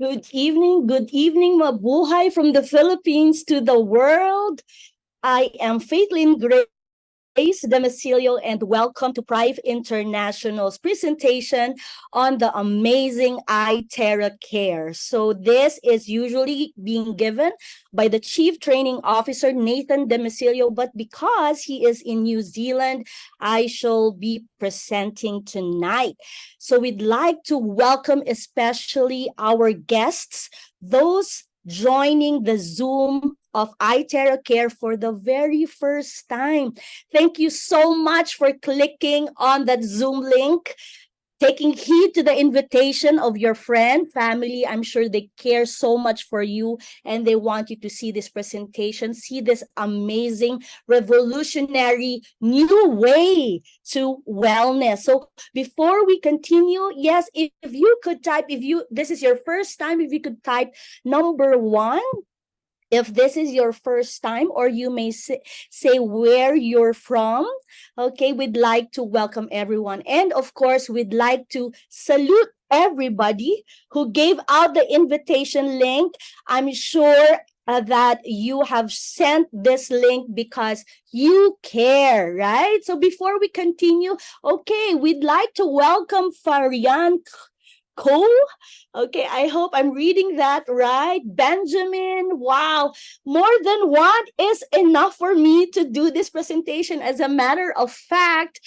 Good evening, mabuhay from the Philippines to the world. I am Faithlyn Grace Domicilio and welcome to Prive International's presentation on the amazing ITERACARE. So this is usually being given by the Chief Training Officer, Nathan Domicilio, but because he is in New Zealand, I shall be presenting tonight. So we'd like to welcome especially our guests, those joining the Zoom of ITERACARE for the very first time. Thank you so much for clicking on that Zoom link, taking heed to the invitation of your friend, family. I'm sure they care so much for you and they want you to see this presentation, see this amazing, revolutionary new way to wellness. So before we continue, yes, if you could type, this is your first time, if you could type #1, if this is your first time, or you may say where you're from. Okay, we'd like to welcome everyone. And of course, we'd like to salute everybody who gave out the invitation link. I'm sure that you have sent this link because you care, right? So before we continue, okay, we'd like to welcome Farian Cole. Okay, I hope I'm reading that right. Benjamin, wow. More than one is enough for me to do this presentation. As a matter of fact,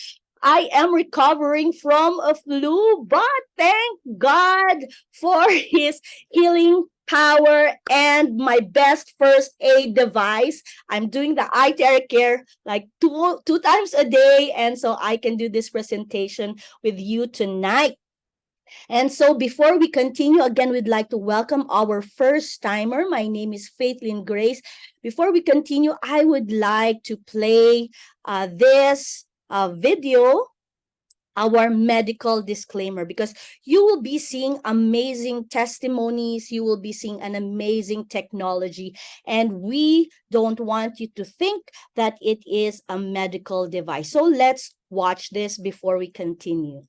I am recovering from a flu, but thank God for his healing power and my best first aid device. I'm doing the ITERACARE like two times a day, and so I can do this presentation with you tonight. And so before we continue, again, we'd like to welcome our first timer. My name is Faithlyn Grace. Before we continue, I would like to play this video, our medical disclaimer, because you will be seeing amazing testimonies, you will be seeing an amazing technology, and we don't want you to think that it is a medical device. So let's watch this before we continue.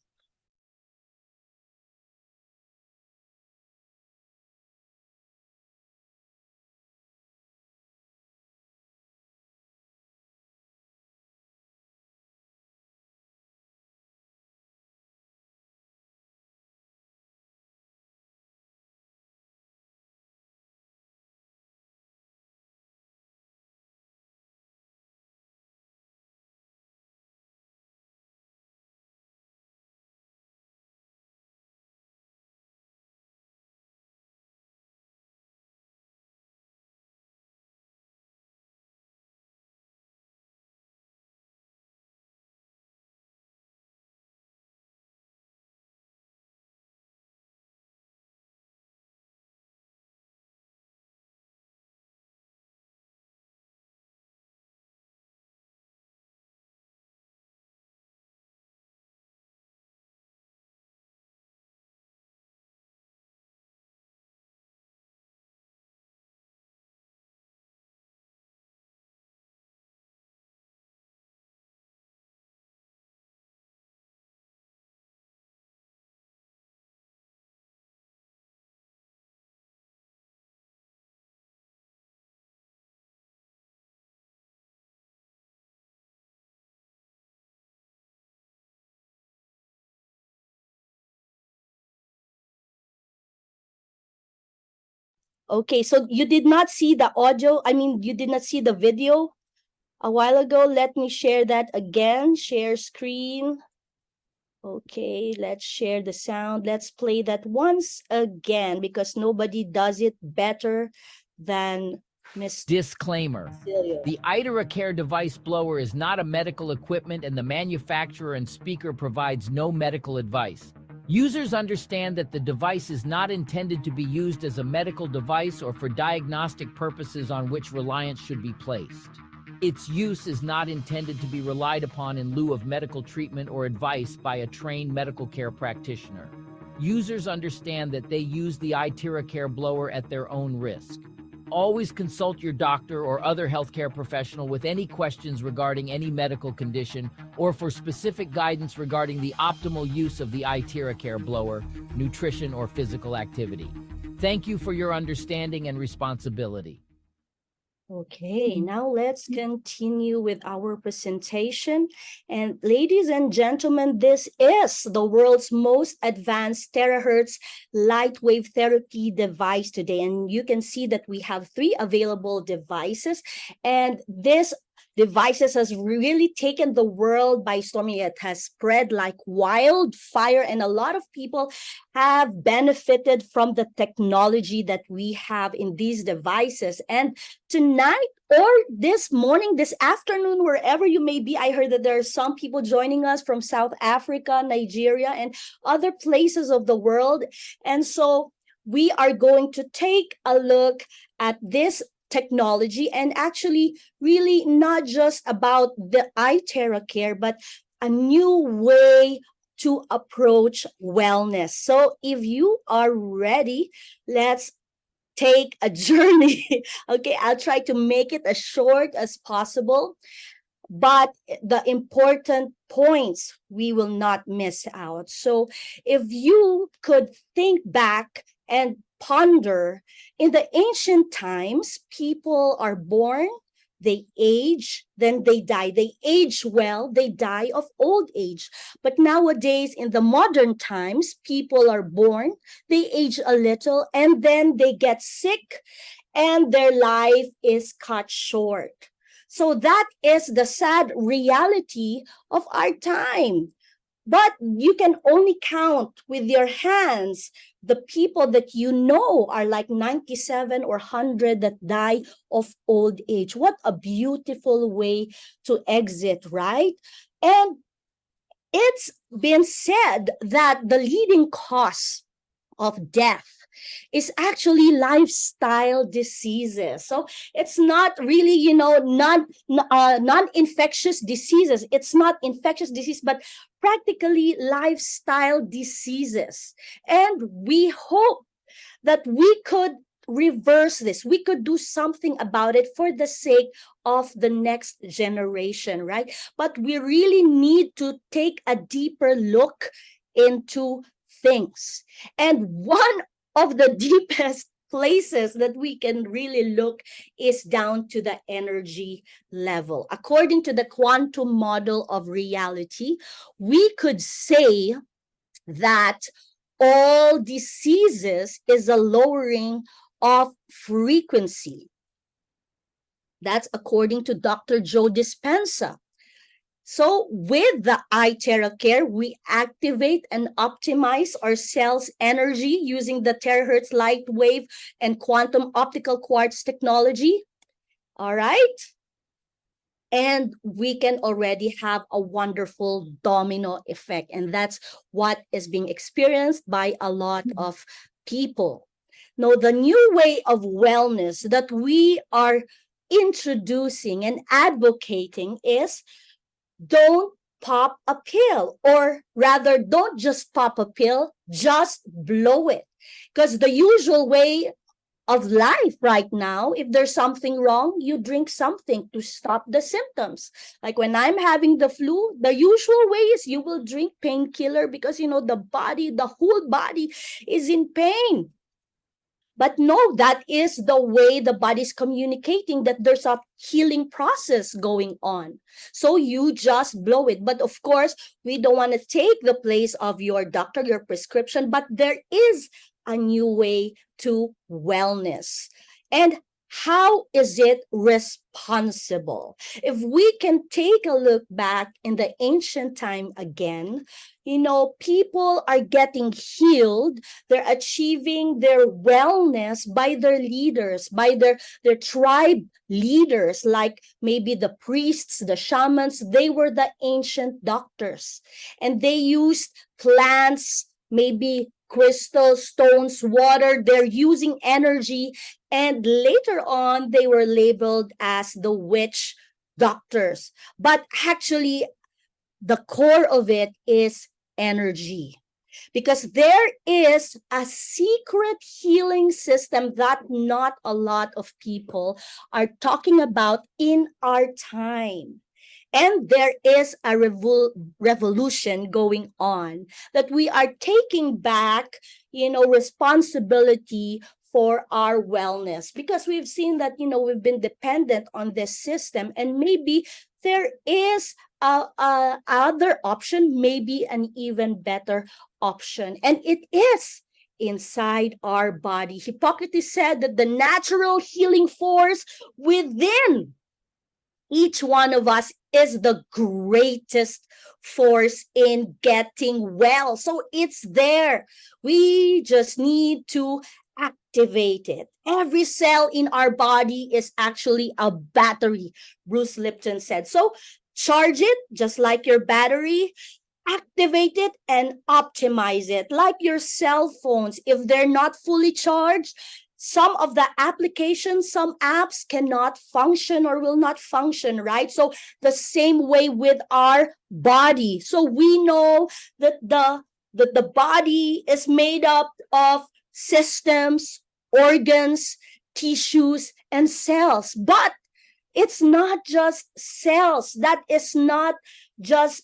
Okay, so you did not see the audio. I mean, you did not see the video a while ago. Let me share that again. Share screen. Okay, let's share the sound. Let's play that once again because nobody does it better than Mr. Disclaimer. The ITERACARE device blower is not a medical equipment and the manufacturer and speaker provides no medical advice. Users understand that the device is not intended to be used as a medical device or for diagnostic purposes on which reliance should be placed. Its use is not intended to be relied upon in lieu of medical treatment or advice by a trained medical care practitioner. Users understand that they use the ITERACARE blower at their own risk. Always consult your doctor or other healthcare professional with any questions regarding any medical condition or for specific guidance regarding the optimal use of the ITERACARE blower, nutrition, or physical activity. Thank you for your understanding and responsibility. Okay, now let's continue with our presentation. And ladies and gentlemen, this is the world's most advanced terahertz light wave therapy device today. And you can see that we have 3 available devices. And this devices has really taken the world by storm. It has spread like wildfire, and a lot of people have benefited from the technology that we have in these devices. And tonight or this morning, this afternoon, wherever you may be, I heard that there are some people joining us from South Africa, Nigeria, and other places of the world. And so we are going to take a look at this technology, and actually really not just about the ITERACARE, but a new way to approach wellness. So if you are ready, let's take a journey. Okay, I'll try to make it as short as possible, but the important points we will not miss out. So if you could think back and ponder, in the ancient times, people are born, they age, then they die. They age well, they die of old age. But nowadays, in the modern times, people are born, they age a little, and then they get sick, and their life is cut short. So that is the sad reality of our time. But you can only count with your hands the people that you know are like 97 or 100 that die of old age. What a beautiful way to exit, right? And it's been said that the leading cause of death is actually lifestyle diseases. So it's not really, non-infectious diseases. It's not infectious disease, but practically lifestyle diseases. And we hope that we could reverse this. We could do something about it for the sake of the next generation, right? But we really need to take a deeper look into things. And one of the deepest places that we can really look is down to the energy level. According to the quantum model of reality, we could say that all diseases is a lowering of frequency. That's according to Dr. Joe Dispenza. So with the ITERACARE, we activate and optimize our cells' energy using the terahertz light wave and quantum optical quartz technology. All right. And we can already have a wonderful domino effect. And that's what is being experienced by a lot of people. Now, the new way of wellness that we are introducing and advocating is don't pop a pill, or rather, don't just pop a pill, just blow it. Because the usual way of life right now, if there's something wrong, you drink something to stop the symptoms. Like when I'm having the flu, the usual way is you will drink painkiller because, the whole body is in pain. But no, that is the way the body is communicating that there's a healing process going on. So you just blow it. But of course, we don't want to take the place of your doctor, your prescription, but there is a new way to wellness. And how is it responsible? If we can take a look back in the ancient time again, people are getting healed. They're achieving their wellness by their leaders, by their tribe leaders, like maybe the priests, the shamans. They were the ancient doctors, and they used plants, maybe crystals, stones, water. They're using energy. And later on, they were labeled as the witch doctors. But actually, the core of it is energy. Because there is a secret healing system that not a lot of people are talking about in our time. And there is a revolution going on, that we are taking back, responsibility for our wellness, because we've seen that, we've been dependent on this system, and maybe there is a other option, maybe an even better option, and it is inside our body. Hippocrates said that the natural healing force within each one of us is the greatest force in getting well. So it's there. We just need to activate it. Every cell in our body is actually a battery, Bruce Lipton said. So charge it just like your battery, activate it and optimize it like your cell phones. If they're not fully charged, some of the applications, some apps cannot function or will not function, right? So the same way with our body. So we know that the body is made up of systems, organs, tissues, and cells. But it's not just cells. That's not the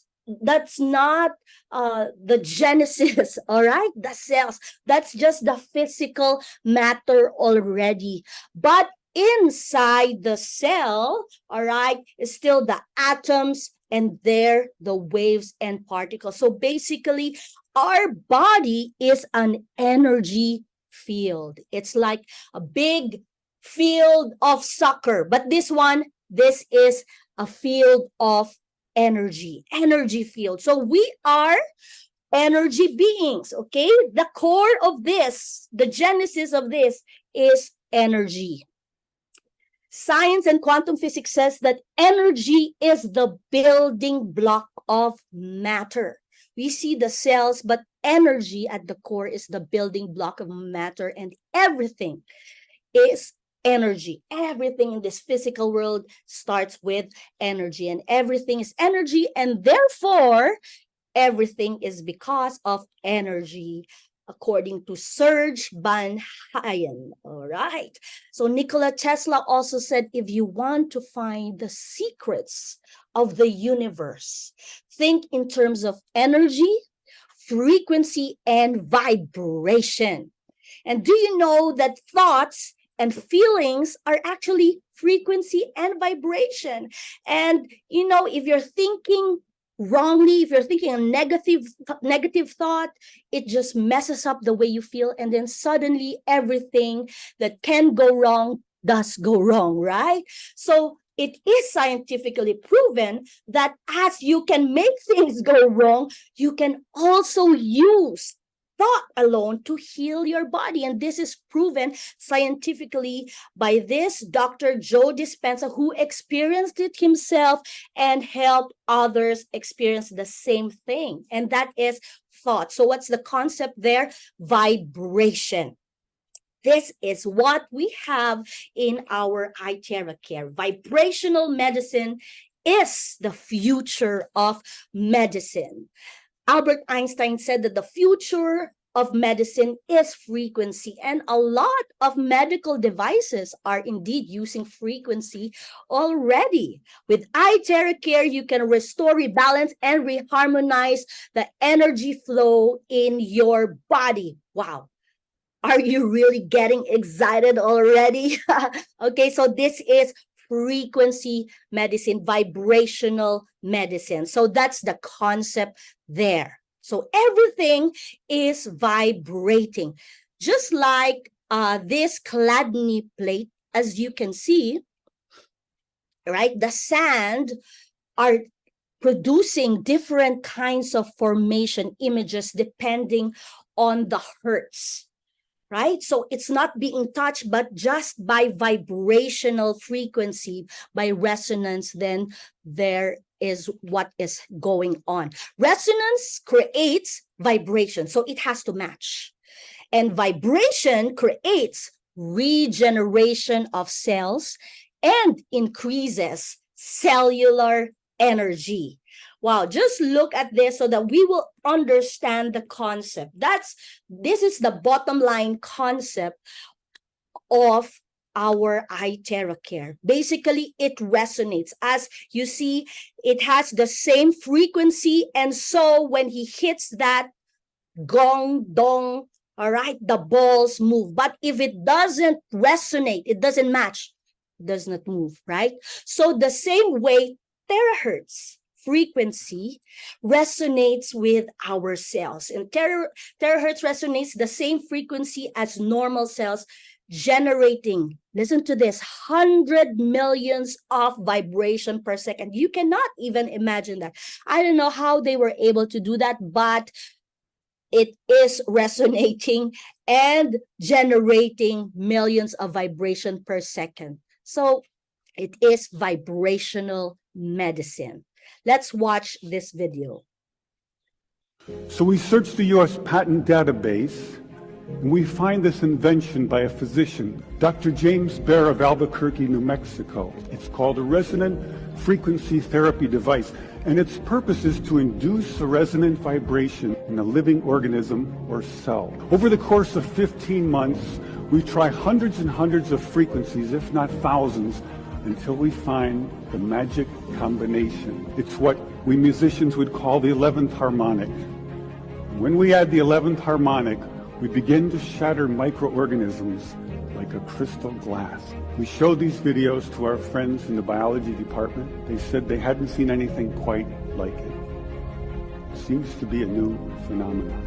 genesis, all right? The cells, that's just the physical matter already. But inside the cell, all right, is still the atoms, and there the waves and particles. So basically, our body is an energy field. It's like a big field of soccer, but this is a field of energy field. So we are energy beings, okay? The core of this, the genesis of this is energy. Science and quantum physics says that energy is the building block of matter. We see the cells, but energy at the core is the building block of matter, and everything is energy. Everything in this physical world starts with energy, and everything is energy, and therefore everything is because of energy, according to Serge Van Hayen. All right. So Nikola Tesla also said, if you want to find the secrets of the universe, think in terms of energy, frequency, and vibration. And do you know that thoughts and feelings are actually frequency and vibration? And, if you're thinking wrongly, if you're thinking a negative thought, it just messes up the way you feel. And then suddenly everything that can go wrong does go wrong, right? So it is scientifically proven that as you can make things go wrong, you can also use thought alone to heal your body. And this is proven scientifically by this Dr. Joe Dispenza, who experienced it himself and helped others experience the same thing. And that is thought. So what's the concept there? Vibration. This is what we have in our ITERACARE. Vibrational medicine is the future of medicine. Albert Einstein said that the future of medicine is frequency, and a lot of medical devices are indeed using frequency already. With ITERACARE, you can restore, rebalance, and reharmonize the energy flow in your body. Wow. Are you really getting excited already? Okay, so this is frequency medicine, vibrational medicine. So that's the concept there. So everything is vibrating. Just like this Chladni plate, as you can see, right? The sand are producing different kinds of formation images depending on the hertz. Right? So it's not being touched, but just by vibrational frequency, by resonance, then there is what is going on. Resonance creates vibration, so it has to match. And vibration creates regeneration of cells and increases cellular energy. Wow, just look at this so that we will understand the concept. This is the bottom line concept of our ITERACARE. Basically, it resonates. As you see, it has the same frequency, and so when he hits that gong, dong, all right, the balls move. But if it doesn't resonate, it doesn't match, it does not move, right? So the same way, terahertz frequency resonates with our cells. And terahertz resonates the same frequency as normal cells, generating, listen to this, 100 millions of vibration per second. You cannot even imagine that. I don't know how they were able to do that, but it is resonating and generating millions of vibration per second. So it is vibrational medicine. Let's watch this video. So we searched the U.S. patent database, and we find this invention by a physician, Dr. James Bear of Albuquerque, New Mexico. It's called a resonant frequency therapy device, and its purpose is to induce a resonant vibration in a living organism or cell. Over the course of 15 months, we try hundreds and hundreds of frequencies, if not thousands, until we find the magic combination. It's what we musicians would call the 11th harmonic. When we add the 11th harmonic, we begin to shatter microorganisms like a crystal glass. We showed these videos to our friends in the biology department. They said they hadn't seen anything quite like it. It seems to be a new phenomenon.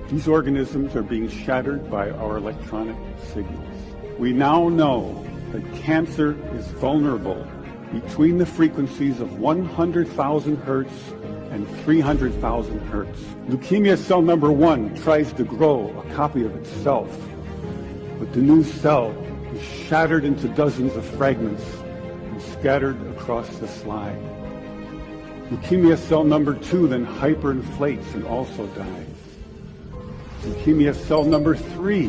These organisms are being shattered by our electronic signals. We now know that cancer is vulnerable between the frequencies of 100,000 hertz and 300,000 hertz. Leukemia cell number 1 tries to grow a copy of itself, but the new cell is shattered into dozens of fragments and scattered across the slide. Leukemia cell number 2 then hyperinflates and also dies. Leukemia cell number 3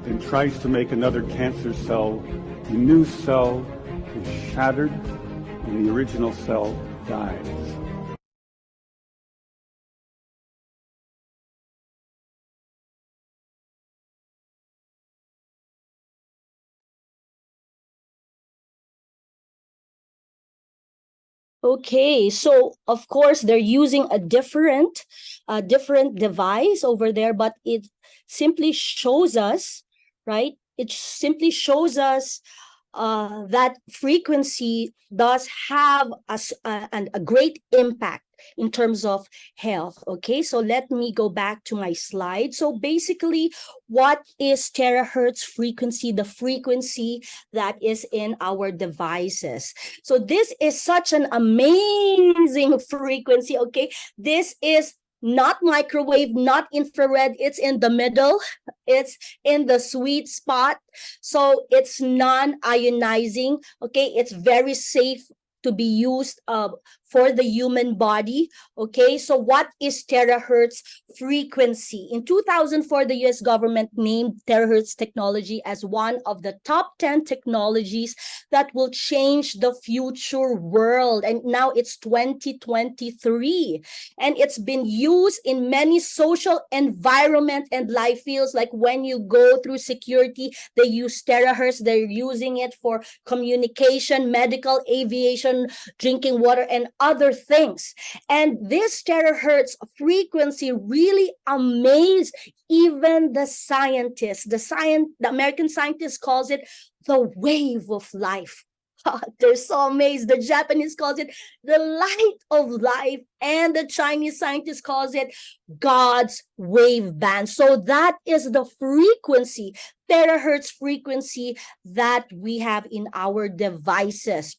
then tries to make another cancer cell. The new cell is shattered and the original cell dies. Okay, so of course they're using a different device over there, but it simply shows us, right? It simply shows us that frequency does have a great impact in terms of health. Okay, so let me go back to my slide. So basically, what is terahertz frequency? The frequency that is in our devices. So this is such an amazing frequency. Okay, this is not microwave, not infrared. It's in the middle. It's in the sweet spot. So it's non-ionizing. Okay, it's very safe to be used for the human body. Okay, so what is terahertz frequency? In 2004, the US government named terahertz technology as one of the top 10 technologies that will change the future world. And now it's 2023. And it's been used in many social, environment, and life fields. Like when you go through security, they use terahertz. They're using it for communication, medical, aviation, drinking water, and other things. And this terahertz frequency really amazed even the scientists. The American scientist calls it the wave of life. They're so amazed. The Japanese calls it the light of life, and the Chinese scientist calls it God's wave band. So that is the frequency, terahertz frequency, that we have in our devices.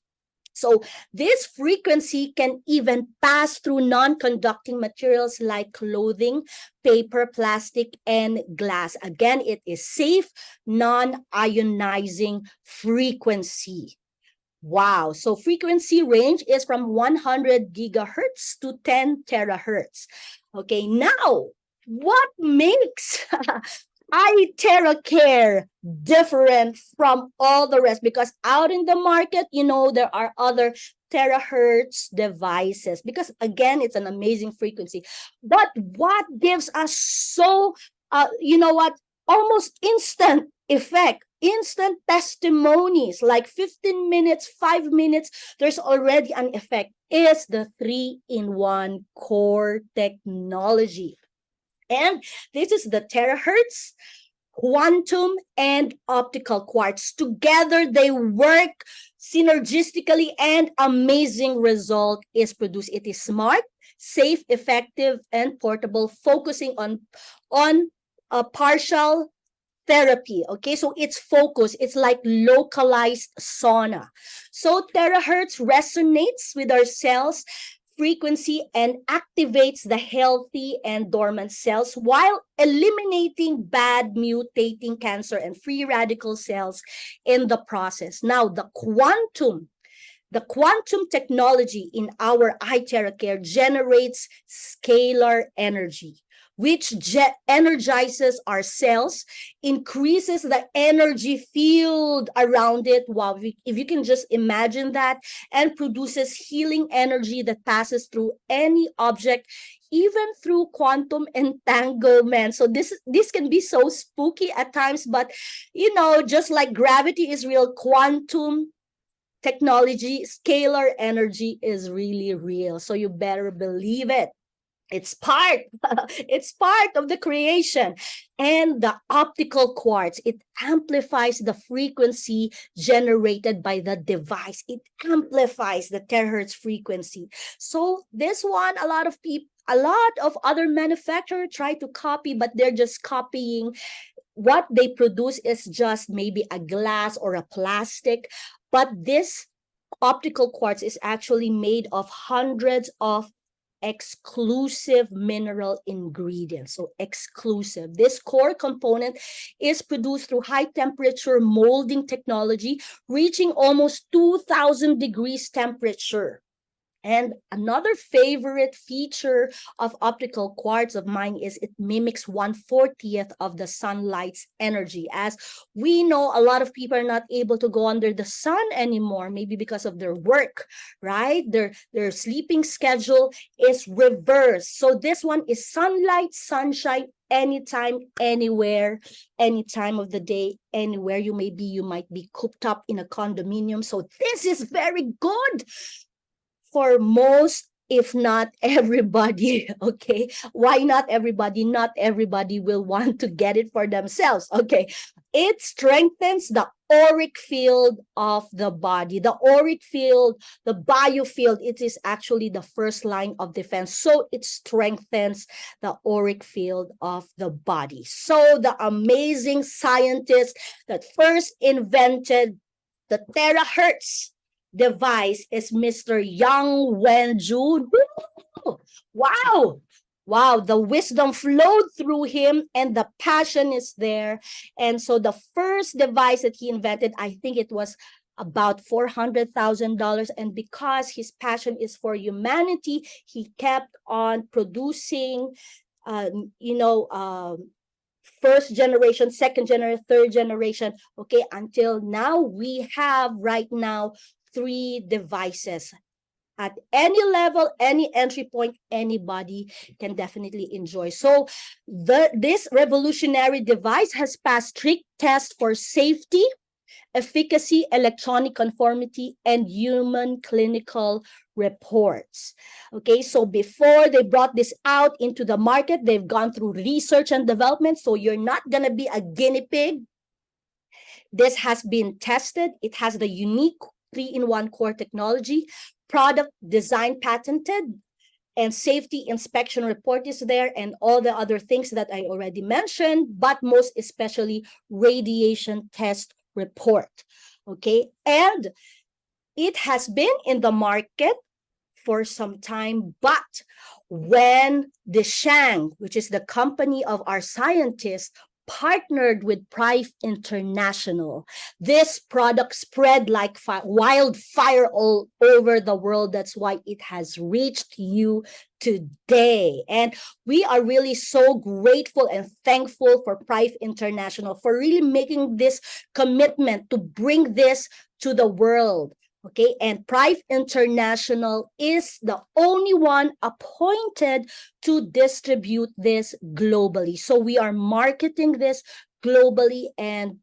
So this frequency can even pass through non-conducting materials like clothing, paper, plastic, and glass. Again, it is safe, non-ionizing frequency. Wow. So frequency range is from 100 gigahertz to 10 terahertz. Okay, now what makes ITERACARE different from all the rest? Because out in the market, you know, there are other terahertz devices, because again, it's an amazing frequency. But what gives us so, you know what, almost instant effect instant testimonies, like 15 minutes, 5 minutes, there's already an effect, is the 3-in-1 core technology. And this is the terahertz, quantum, and optical quartz. Together, they work synergistically, and amazing result is produced. It is smart, safe, effective, and portable, focusing on a partial therapy. Okay, so it's focused, it's like localized sauna. So terahertz resonates with our cells frequency and activates the healthy and dormant cells while eliminating bad mutating cancer and free radical cells in the process. Now, the quantum technology in our ITERACARE generates scalar energy, which energizes our cells, increases the energy field around it. Wow, if you can just imagine that, and produces healing energy that passes through any object, even through quantum entanglement. So this can be so spooky at times, but you know, just like gravity is real, quantum technology, scalar energy is really real. So you better believe it. It's part, it's part of the creation. And the optical quartz, it amplifies the frequency generated by the device. It amplifies the terahertz frequency. So this one, a lot of other manufacturers try to copy, but they're just copying. What they produce is just maybe a glass or a plastic, but this optical quartz is actually made of hundreds of exclusive mineral ingredients. So exclusive. This core component is produced through high temperature molding technology, reaching almost 2000 degrees temperature. And another favorite feature of optical quartz of mine is it mimics 1/40th of the sunlight's energy. As we know, a lot of people are not able to go under the sun anymore, maybe because of their work, right? Their sleeping schedule is reversed. So this one is sunlight, sunshine, anytime, anywhere, any time of the day, anywhere you may be. You might be cooped up in a condominium. So this is very good for most, if not everybody. Okay, why not everybody? Not everybody will want to get it for themselves. Okay, it strengthens the auric field of the body. The auric field, the biofield, it is actually the first line of defense. So it strengthens the auric field of the body. So the amazing scientist that first invented the terahertz device is Mr. Yang Wenju. Wow. Wow, the wisdom flowed through him and the passion is there. And so the first device that he invented, I think it was about $400,000. And because his passion is for humanity, he kept on producing, first generation, second generation, third generation, okay, until now we have right now 3 devices. At any level, any entry point, anybody can definitely enjoy. So this revolutionary device has passed strict tests for safety, efficacy, electronic conformity, and human clinical reports. Okay, so before they brought this out into the market, they've gone through research and development. So you're not gonna be a guinea pig. This has been tested. It has the unique 3-in-1 core technology, product design patented, and safety inspection report is there, and all the other things that I already mentioned, but most especially radiation test report. Okay, and it has been in the market for some time, but when the Shang, which is the company of our scientists, partnered with Prive International, this product spread like wildfire all over the world. That's why it has reached you today. And we are really so grateful and thankful for Prive International for really making this commitment to bring this to the world. Okay, and Prive International is the only one appointed to distribute this globally. So we are marketing this globally, and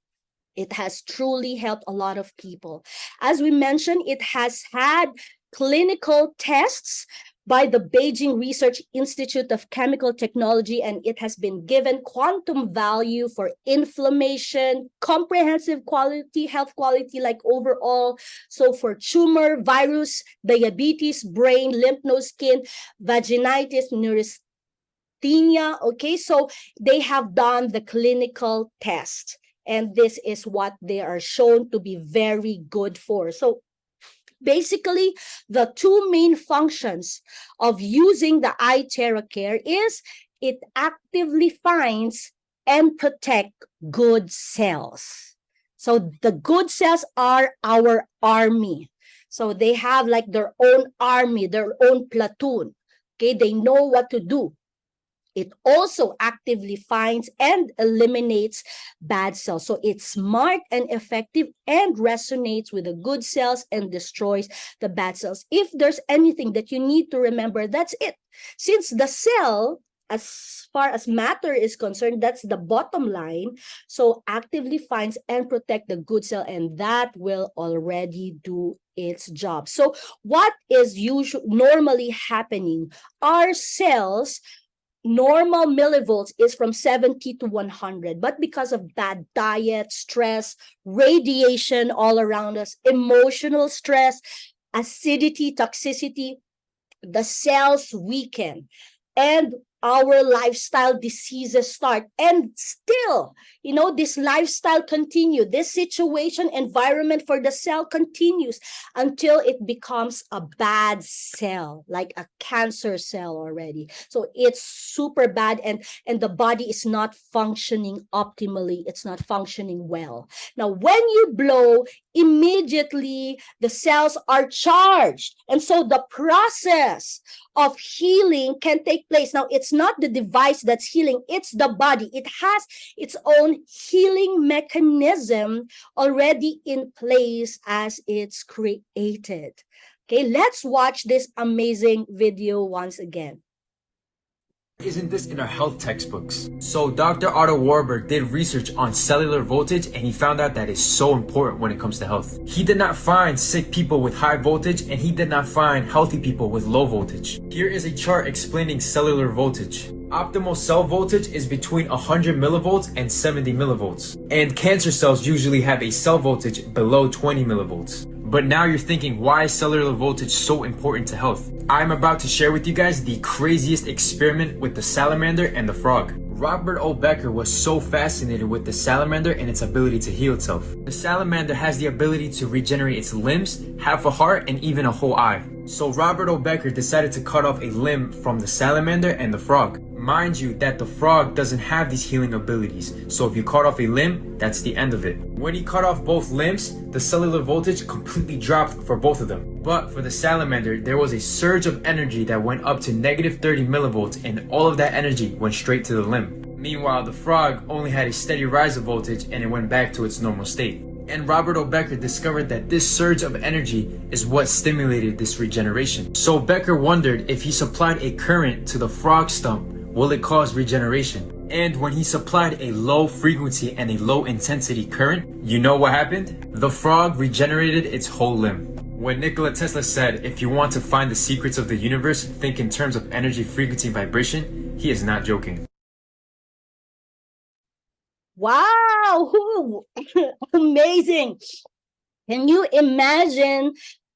It has truly helped a lot of people. As we mentioned, it has had clinical tests by the Beijing Research Institute of Chemical Technology, and it has been given quantum value for inflammation, comprehensive quality, health quality, like overall. So for tumor, virus, diabetes, brain, lymph node, skin, vaginitis, neurasthenia. Okay, so they have done the clinical test, and this is what they are shown to be very good for. So basically, the two main functions of using the ITERACARE is it actively finds and protect good cells. So the good cells are our army. So they have like their own army, their own platoon. Okay, they know what to do. It also actively finds and eliminates bad cells. So it's smart and effective and resonates with the good cells and destroys the bad cells. If there's anything that you need to remember, that's it. Since the cell, as far as matter is concerned, that's the bottom line. So actively finds and protect the good cell, and that will already do its job. So what is normally happening? Our cells, normal millivolts is from 70 to 100, but because of bad diet, stress, radiation all around us, emotional stress, acidity, toxicity, the cells weaken, and our lifestyle diseases start. And still, this lifestyle continue, this situation, environment for the cell continues until it becomes a bad cell, like a cancer cell already. So it's super bad, and the body is not functioning optimally. It's not functioning well. Now, when you blow, immediately the cells are charged. And so the process of healing can take place. Now, it's not the device that's healing, it's the body. It has its own healing mechanism already in place as it's created. Okay, let's watch this amazing video once again. Isn't this in our health textbooks? So Dr. Otto Warburg did research on cellular voltage, and he found out that it's so important when it comes to health. He did not find sick people with high voltage, and he did not find healthy people with low voltage. Here is a chart explaining cellular voltage. Optimal cell voltage is between 100 millivolts and 70 millivolts. And cancer cells usually have a cell voltage below 20 millivolts. But now you're thinking, why is cellular voltage so important to health? I'm about to share with you guys the craziest experiment with the salamander and the frog. Robert O. Becker was so fascinated with the salamander and its ability to heal itself. The salamander has the ability to regenerate its limbs, half a heart, and even a whole eye. So Robert O. Becker decided to cut off a limb from the salamander and the frog. Mind you that the frog doesn't have these healing abilities, so if you cut off a limb, that's the end of it. When he cut off both limbs, the cellular voltage completely dropped for both of them. But for the salamander, there was a surge of energy that went up to negative 30 millivolts, and all of that energy went straight to the limb. Meanwhile, the frog only had a steady rise of voltage, and it went back to its normal state. And Robert O. Becker discovered that this surge of energy is what stimulated this regeneration. So Becker wondered, if he supplied a current to the frog stump, will it cause regeneration? And when he supplied a low frequency and a low intensity current, you know what happened? The frog regenerated its whole limb. When Nikola Tesla said, if you want to find the secrets of the universe, think in terms of energy, frequency, and vibration, he is not joking. Wow, amazing. Can you imagine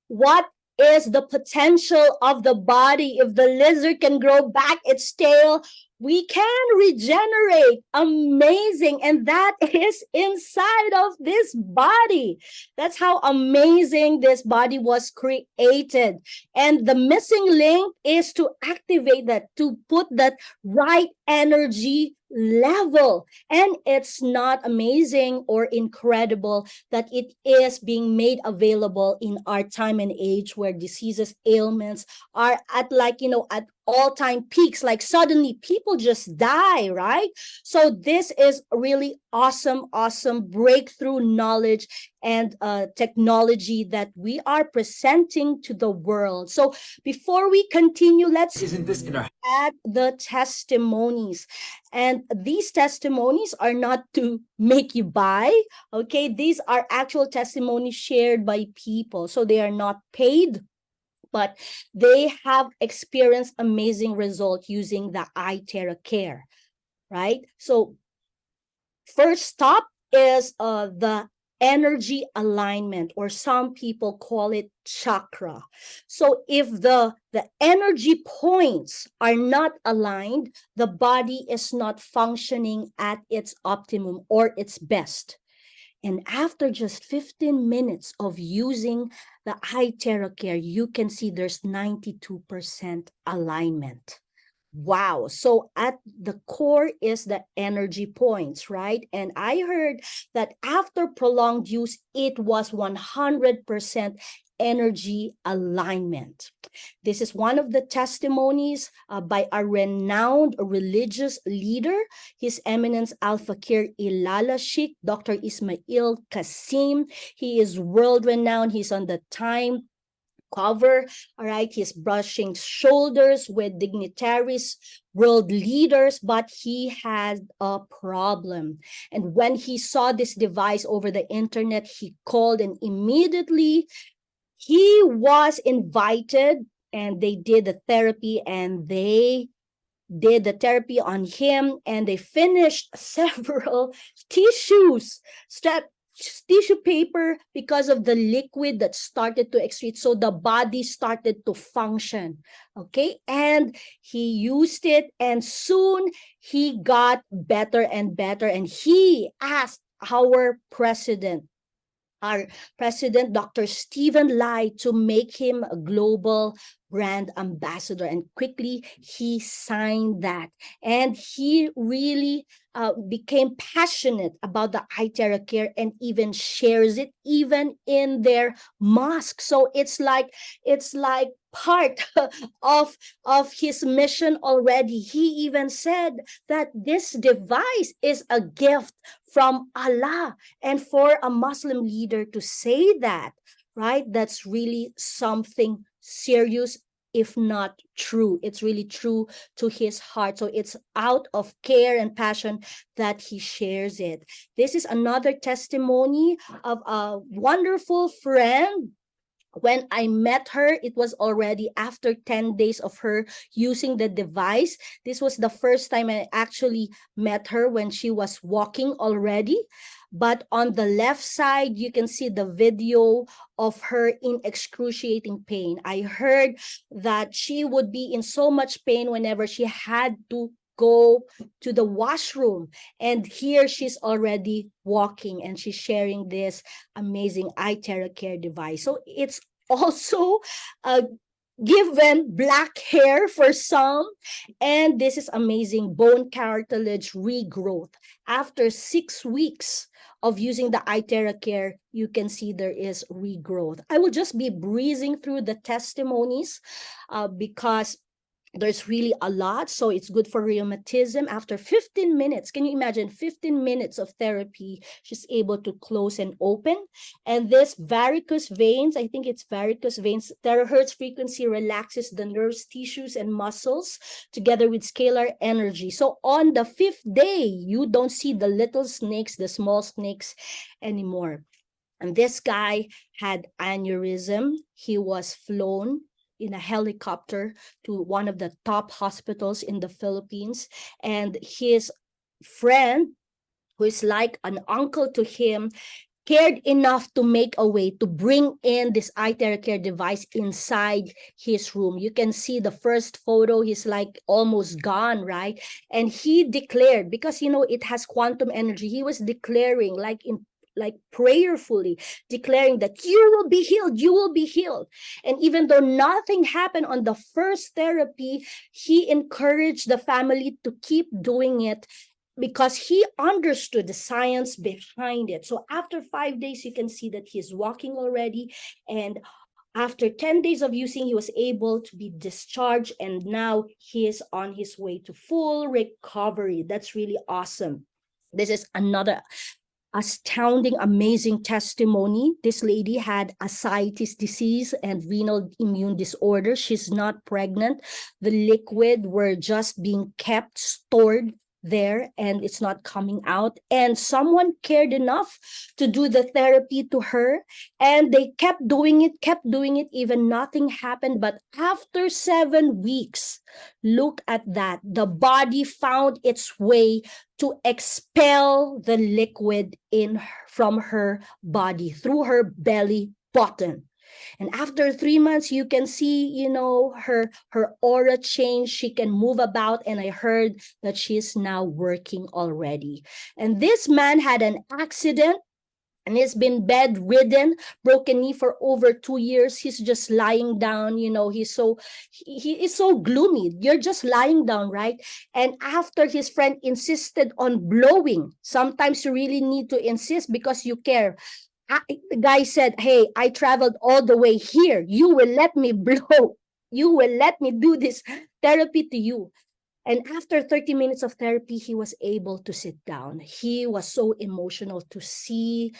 what is the potential of the body? If the lizard can grow back its tail, we can regenerate. Amazing. And that is inside of this body. That's how amazing this body was created. And the missing link is to activate that, to put that right energy level. And it's not amazing or incredible that it is being made available in our time and age, where diseases, ailments are at, like, at all-time peaks, like suddenly people just die, right? So this is really awesome breakthrough knowledge and technology that we are presenting to the world. So before we continue, let's Isn't this in our at the testimonies. And these testimonies are not to make you buy, okay? These are actual testimonies shared by people. So they are not paid, but they have experienced amazing results using the ITERACARE, right? So first stop is the energy alignment, or some people call it chakra. So if the energy points are not aligned, the body is not functioning at its optimum or its best. And after just 15 minutes of using the ITERACARE, you can see there's 92% alignment. Wow. So at the core is the energy points, right? And I heard that after prolonged use, it was 100% energy alignment. This is one of the testimonies by a renowned religious leader, His Eminence Al-Fakir Ilala Sheikh, Dr. Ismail Qasim. He is world-renowned. He's on the Time cover, all right? He's brushing shoulders with dignitaries, world leaders, but he had a problem. And when he saw this device over the internet, he called, and immediately he was invited, and they did the therapy, and they did the therapy on him, and they finished several tissues, tissue paper, because of the liquid that started to excrete. So the body started to function, okay? And he used it, and soon he got better and better. And he asked our president, Dr. Stephen Lai, to make him a global brand ambassador. And quickly he signed that. And he really became passionate about the ITERACARE and even shares it even in their mosque. So it's like part of his mission already. He even said that this device is a gift from Allah. And for a Muslim leader to say that, right, that's really something serious, if not true. It's really true to his heart. So it's out of care and passion that he shares it. This is another testimony of a wonderful friend. When I met her, it was already after 10 days of her using the device. This was the first time I actually met her, when she was walking already. But on the left side, you can see the video of her in excruciating pain. I heard that she would be in so much pain whenever she had to go to the washroom, and here she's already walking, and she's sharing this amazing ITERACARE device. So it's also given black hair for some, and this is amazing bone cartilage regrowth. After 6 weeks of using the ITERACARE, you can see there is regrowth. I will just be breezing through the testimonies because there's really a lot. So it's good for rheumatism. After 15 minutes, can you imagine 15 minutes of therapy, she's able to close and open. And this varicose veins, I think it's varicose veins, terahertz frequency relaxes the nerves, tissues, and muscles together with scalar energy. So on the 5th day, you don't see the little snakes, the small snakes anymore. And this guy had aneurysm. He was flown in a helicopter to one of the top hospitals in the Philippines. And his friend, who is like an uncle to him, cared enough to make a way to bring in this ITERACARE device inside his room. You can see the first photo, he's like almost gone, right? And he declared, because you know it has quantum energy, he was declaring like prayerfully, declaring that you will be healed, you will be healed. And even though nothing happened on the first therapy, he encouraged the family to keep doing it because he understood the science behind it. So after 5 days, you can see that he's walking already. And After 10 days of using, he was able to be discharged, and now he is on his way to full recovery. That's really awesome. This is another astounding, amazing testimony. This lady had ascites disease and renal immune disorder. She's not pregnant. The liquid were just being kept stored there, and it's not coming out. And someone cared enough to do the therapy to her, and they kept doing it, even nothing happened. But after 7 weeks, look at that, the body found its way to expel the liquid from her body through her belly button. And after 3 months, you can see, her aura change. She can move about, and I heard that she's now working already. And this man had an accident, and he's been bedridden, broken knee for over 2 years. He's just lying down, he is so gloomy. You're just lying down, right? And after his friend insisted on blowing, sometimes you really need to insist because you care. The guy said, hey, I traveled all the way here. You will let me blow. You will let me do this therapy to you. And after 30 minutes of therapy, he was able to sit down. He was so emotional to see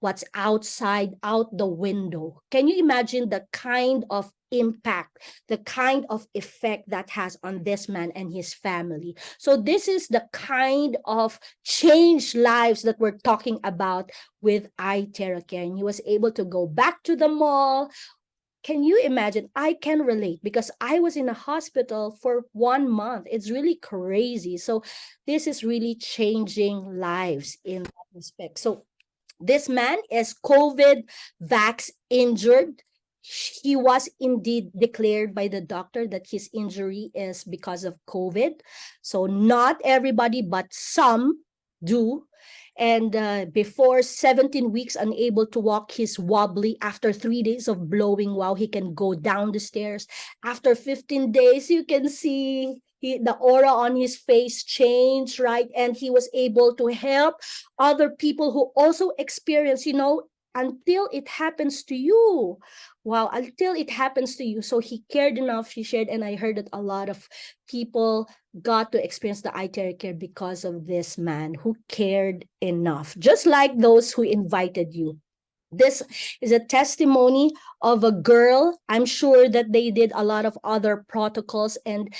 what's outside, out the window. Can you imagine the kind of impact, the kind of effect that has on this man and his family? So this is the kind of changed lives that we're talking about with ITERACARE. And he was able to go back to the mall. Can you imagine? I can relate because I was in a hospital for 1 month. It's really crazy. So this is really changing lives in that respect. So this man is COVID vax injured. He was indeed declared by the doctor that his injury is because of COVID. So not everybody, but some do. And before 17 weeks, unable to walk, he's wobbly. After 3 days of blowing, wow, he can go down the stairs. After 15 days, you can see the aura on his face changed, right? And he was able to help other people who also experience, until it happens to you. Wow, until it happens to you. So he cared enough, he shared, and I heard that a lot of people got to experience the ITERACARE because of this man who cared enough, just like those who invited you. This is a testimony of a girl. I'm sure that they did a lot of other protocols, and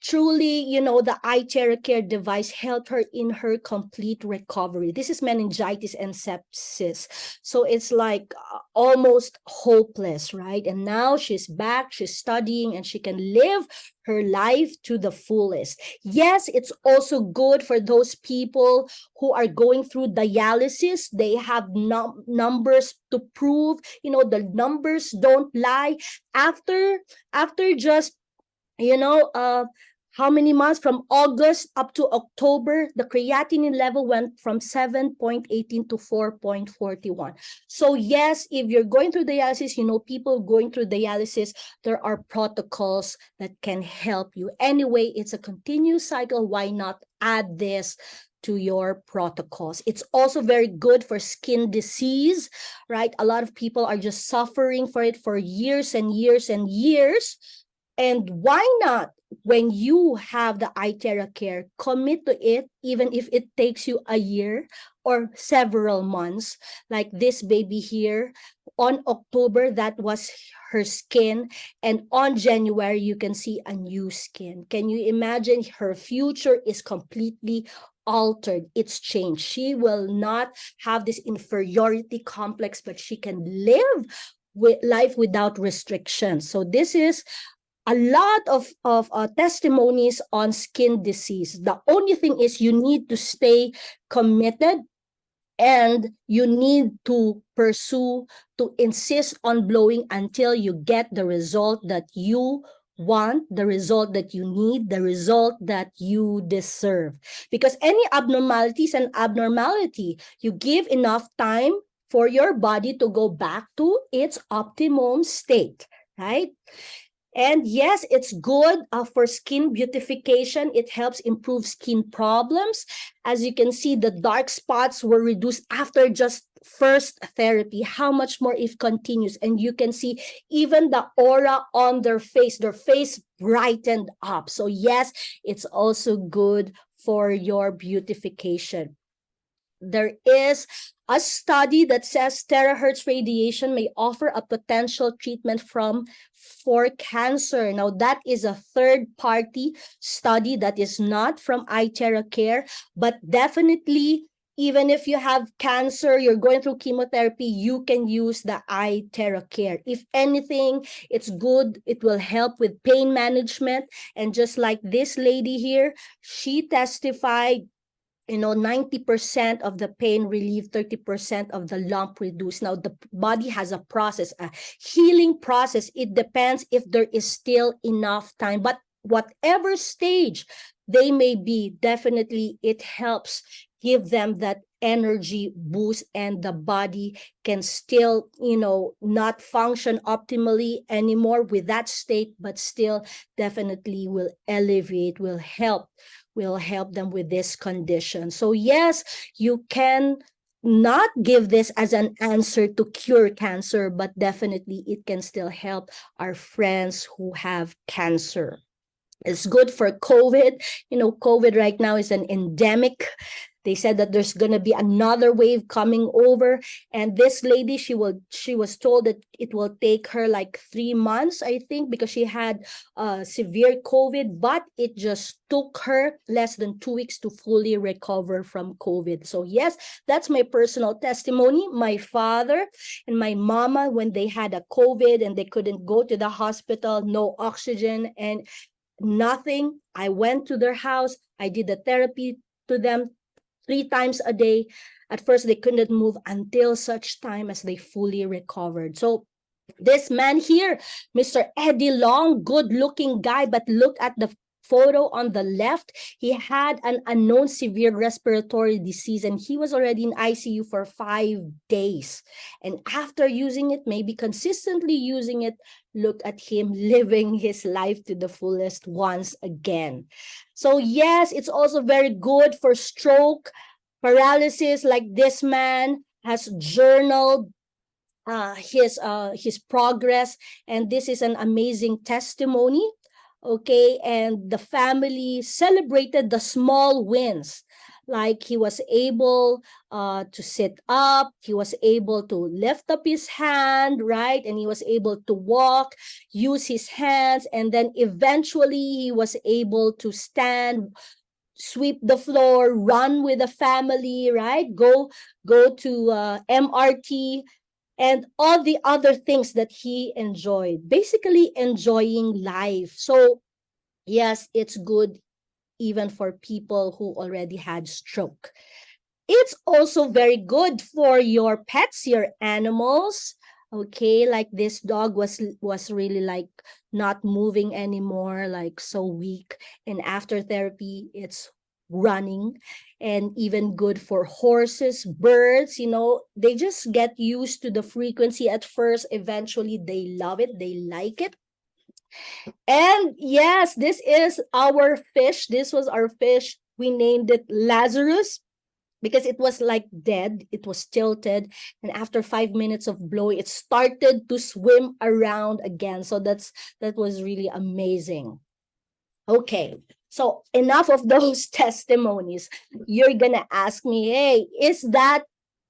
truly, the ITERACARE device helped her in her complete recovery. This is meningitis and sepsis. So it's like almost hopeless, right? And now she's back, she's studying, and she can live her life to the fullest. Yes, it's also good for those people who are going through dialysis. They have numbers to prove, the numbers don't lie. After just how many months, from August up to October, the creatinine level went from 7.18 to 4.41. So yes, if you're going through dialysis, people going through dialysis, there are protocols that can help you. Anyway, it's a continuous cycle. Why not add this to your protocols? It's also very good for skin disease, right? A lot of people are just suffering for it for years and years and years. And why not, when you have the ITERACARE, commit to it, even if it takes you a year or several months, like this baby here. On October, that was her skin, and on January, you can see a new skin. Can you imagine? Her future is completely altered. It's changed. She will not have this inferiority complex, but she can live with life without restrictions. So this is a lot of testimonies on skin disease. The only thing is you need to stay committed, and you need to pursue, to insist on blowing until you get the result that you want, the result that you need, the result that you deserve. Because any abnormality is an abnormality. You give enough time for your body to go back to its optimum state, right? And yes, it's good for skin beautification. It helps improve skin problems. As you can see, the dark spots were reduced after just first therapy, how much more if continues? And you can see even the aura on their face brightened up. So yes, it's also good for your beautification. There is a study that says terahertz radiation may offer a potential treatment for cancer. Now, that is a third-party study that is not from ITERACARE, but definitely, even if you have cancer, you're going through chemotherapy, you can use the ITERACARE. If anything, it's good. It will help with pain management. And just like this lady here, she testified, 90% of the pain relieved, 30% of the lump reduced. Now, the body has a process, a healing process. It depends if there is still enough time. But whatever stage they may be, definitely it helps give them that energy boost, and the body can still, not function optimally anymore with that state, but still definitely will alleviate, will help them with this condition. So yes, you can not give this as an answer to cure cancer, but definitely it can still help our friends who have cancer. It's good for COVID. COVID right now is an endemic. They said that there's going to be another wave coming over. And this lady, she was told that it will take her like 3 months, I think, because she had severe COVID, but it just took her less than 2 weeks to fully recover from COVID. So yes, that's my personal testimony. My father and my mama, when they had a COVID and they couldn't go to the hospital, no oxygen and nothing, I went to their house. I did the therapy to them 3 times a day. At first, they couldn't move until such time as they fully recovered. So this man here, Mr. Eddie Long, good-looking guy, but look at the photo on the left. He had an unknown severe respiratory disease, and he was already in ICU for 5 days. And after using it, maybe consistently using it, look at him living his life to the fullest once again. So yes, it's also very good for stroke, paralysis. Like this man has journaled his progress, and this is an amazing testimony. Okay, and the family celebrated the small wins, like he was able to sit up, he was able to lift up his hand, right? And he was able to walk, use his hands, and then eventually he was able to stand, sweep the floor, run with the family, right? Go to MRT, and all the other things that he enjoyed, basically enjoying life. So yes, it's good even for people who already had stroke. It's also very good for your pets, your animals. Okay, like this dog was really like not moving anymore, like so weak. And after therapy, it's running. And even good for horses, birds, they just get used to the frequency at first. Eventually, they love it, they like it. And yes, this is our fish. This was our fish. We named it Lazarus because it was like dead. It was tilted. And after 5 minutes of blowing, it started to swim around again. So that was really amazing. Okay, so enough of those testimonies. You're gonna ask me, hey, is that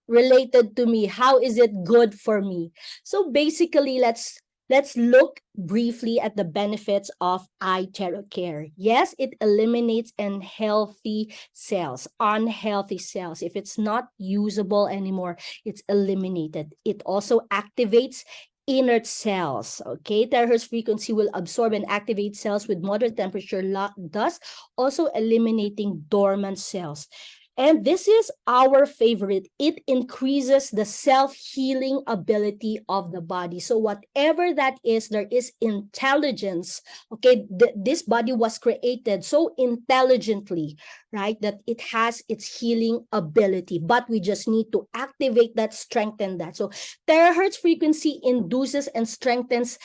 related to me? How is it good for me? So basically, let's look briefly at the benefits of ITERACARE. Yes, it eliminates unhealthy cells. If it's not usable anymore, it's eliminated. It also activates inert cells. Okay, terahertz frequency will absorb and activate cells with moderate temperature, thus also eliminating dormant cells. And this is our favorite. It increases the self-healing ability of the body. So whatever that is, there is intelligence. Okay, this body was created so intelligently, right, that it has its healing ability. But we just need to activate that, strengthen that. So terahertz frequency induces and strengthens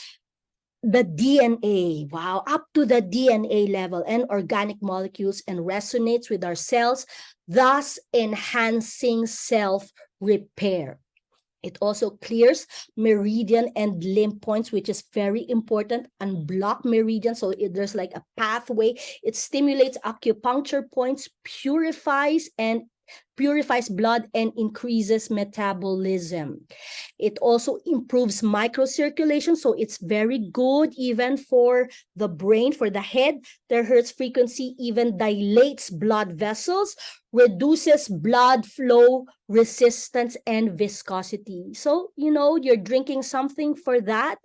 the DNA, wow, up to the DNA level and organic molecules, and resonates with our cells, thus enhancing self-repair. It also clears meridian and lymph points, which is very important, unblock meridian. So there's like a pathway. It stimulates acupuncture points, purifies blood and increases metabolism. It also improves microcirculation, so it's very good even for the brain, for the head. The Hertz frequency even dilates blood vessels, reduces blood flow resistance and viscosity. So, you know, you're drinking something for that.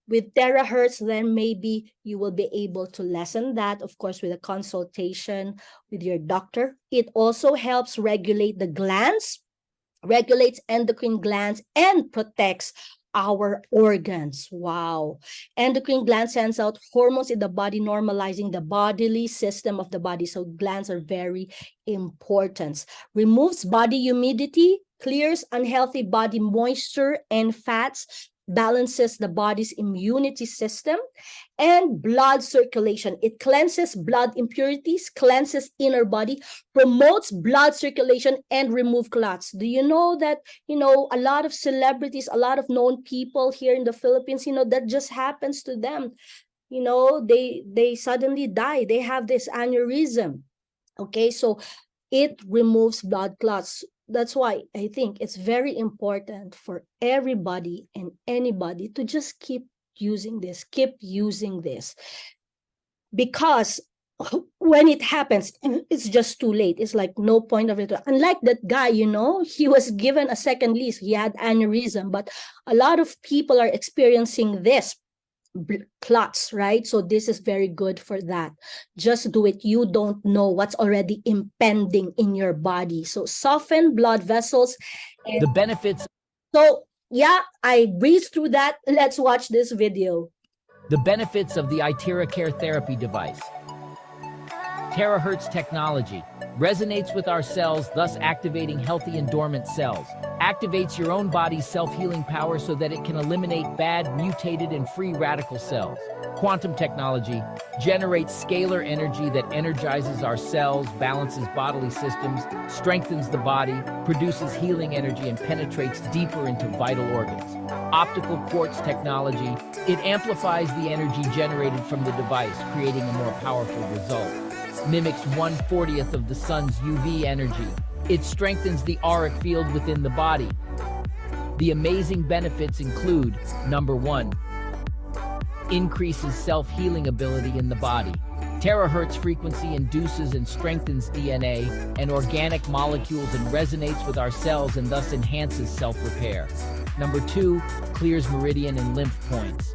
With terahertz, then maybe you will be able to lessen that, of course, with a consultation with your doctor. It also helps regulate the glands, regulates endocrine glands, and protects our organs. Wow. Endocrine gland sends out hormones in the body, normalizing the bodily system of the body. So glands are very important. Removes body humidity, clears unhealthy body moisture and fats, balances the body's immunity system, and blood circulation. It cleanses blood impurities, cleanses inner body, promotes blood circulation, and remove clots. Do you know that, you know, a lot of celebrities, a lot of known people here in the Philippines, you know, that just happens to them. You know, they suddenly die. They have this aneurysm. Okay, so it removes blood clots. That's why I think it's very important for everybody and anybody to just keep using this, because when it happens, it's just too late. It's like no point of it. Unlike that guy, you know, he was given a second lease. He had aneurysm, but a lot of people are experiencing this. Clots, right? So this is very good for that. Just do it. You don't know what's already impending in your body. So soften blood vessels. And The benefits so yeah, I breezed through that. Let's watch this video. The benefits of the ITERACARE therapy device. Terahertz technology resonates with our cells, thus activating healthy and dormant cells. Activates your own body's self-healing power so that it can eliminate bad, mutated, and free radical cells. Quantum technology generates scalar energy that energizes our cells, balances bodily systems, strengthens the body, produces healing energy, and penetrates deeper into vital organs. Optical quartz technology, it amplifies the energy generated from the device, creating a more powerful result. Mimics 1/40th of the sun's UV energy. It strengthens the auric field within the body. The amazing benefits include, number 1, increases self-healing ability in the body. Terahertz frequency induces and strengthens DNA and organic molecules and resonates with our cells and thus enhances self-repair. Number 2, clears meridian and lymph points.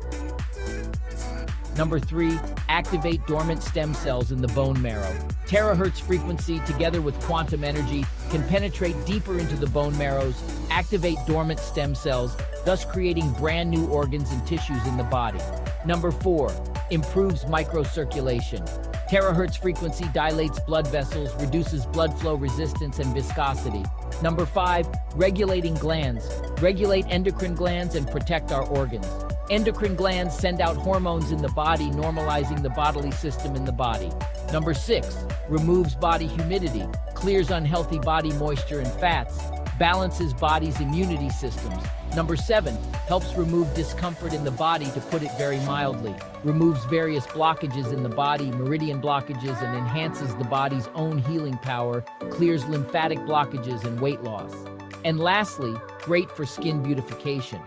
Number 3, activate dormant stem cells in the bone marrow. Terahertz frequency, together with quantum energy, can penetrate deeper into the bone marrows, activate dormant stem cells, thus creating brand new organs and tissues in the body. Number 4, improves microcirculation. Terahertz frequency dilates blood vessels, reduces blood flow resistance and viscosity. Number 5, regulating glands. Regulate endocrine glands and protect our organs. Endocrine glands send out hormones in the body, normalizing the bodily system in the body. Number 6, removes body humidity, clears unhealthy body moisture and fats, balances body's immunity systems. Number 7, helps remove discomfort in the body, to put it very mildly, removes various blockages in the body, meridian blockages, and enhances the body's own healing power, clears lymphatic blockages and weight loss. And lastly, great for skin beautification.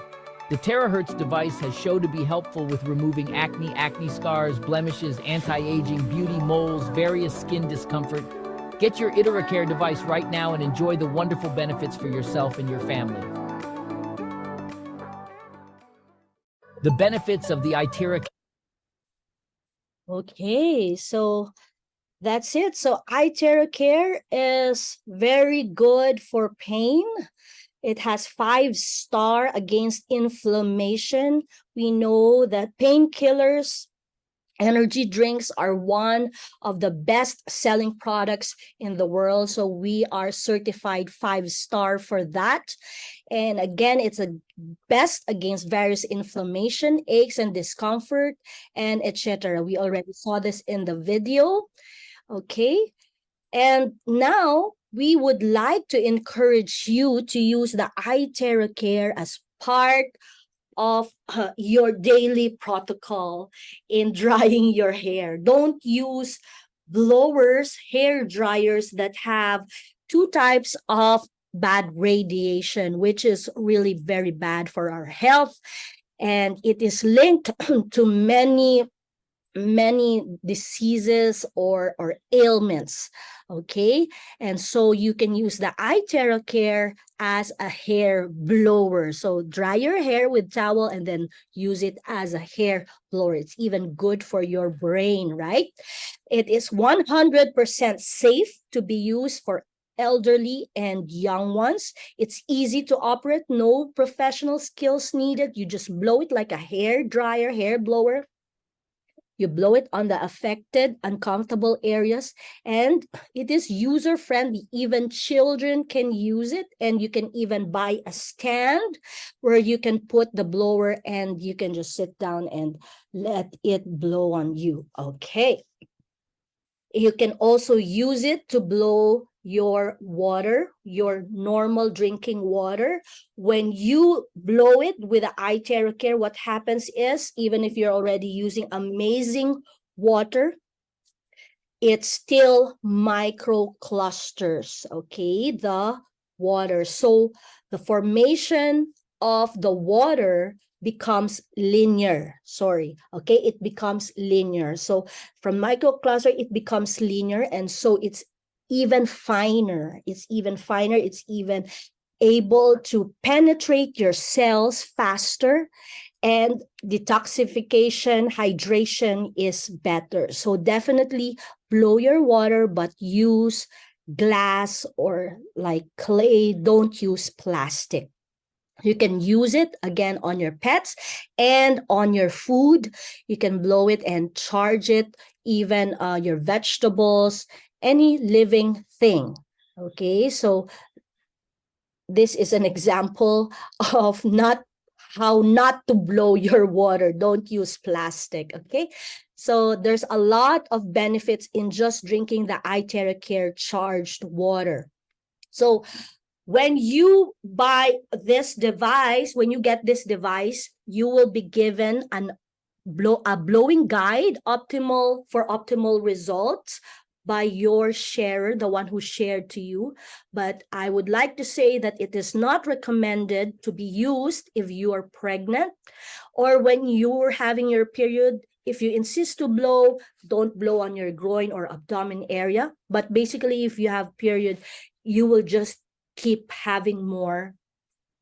The Terahertz device has shown to be helpful with removing acne scars, blemishes, anti-aging, beauty, moles, various skin discomfort. Get your ITERACARE device right now and enjoy the wonderful benefits for yourself and your family. The benefits of the ITERACARE. Okay, so that's it. So ITERACARE is very good for pain. It has 5-star against inflammation. We know that painkillers, energy drinks are one of the best-selling products in the world. So we are certified 5-star for that. And again, it's a best against various inflammation, aches and discomfort, and etc. We already saw this in the video. Okay. And now we would like to encourage you to use the ITERACARE as part of your daily protocol in drying your hair. Don't use blowers, hair dryers that have two types of bad radiation, which is really very bad for our health. And it is linked to many diseases or ailments. Okay, and so you can use the ITERACARE as a hair blower. So dry your hair with towel and then use it as a hair blower. It's even good for your brain, right? It is 100% safe to be used for elderly and young ones. It's easy to operate, no professional skills needed. You just blow it like a hair dryer, hair blower. You blow it on the affected, uncomfortable areas, and it is user-friendly. Even children can use it, and you can even buy a stand where you can put the blower and you can just sit down and let it blow on you. Okay. You can also use it to blow your water, your normal drinking water. When you blow it with the ITERACARE, what happens is, even if you're already using amazing water, it's still microclusters, okay, the water. So the formation of the water becomes linear, okay, it becomes linear. So from microcluster, it becomes linear, and so it's even finer. It's even able to penetrate your cells faster, and detoxification, hydration is better. So definitely blow your water, but use glass or like clay. Don't use plastic. You can use it again on your pets and on your food. You can blow it and charge it, even your vegetables, any living thing. Okay, so this is an example of how not to blow your water. Don't use plastic, okay? So there's a lot of benefits in just drinking the ITERACARE charged water. So when you buy this device, when you get this device, you will be given a blowing guide for optimal results by your sharer, the one who shared to you. But I would like to say that it is not recommended to be used if you are pregnant or when you're having your period. If you insist to blow, don't blow on your groin or abdomen area. But basically, if you have period, you will just keep having more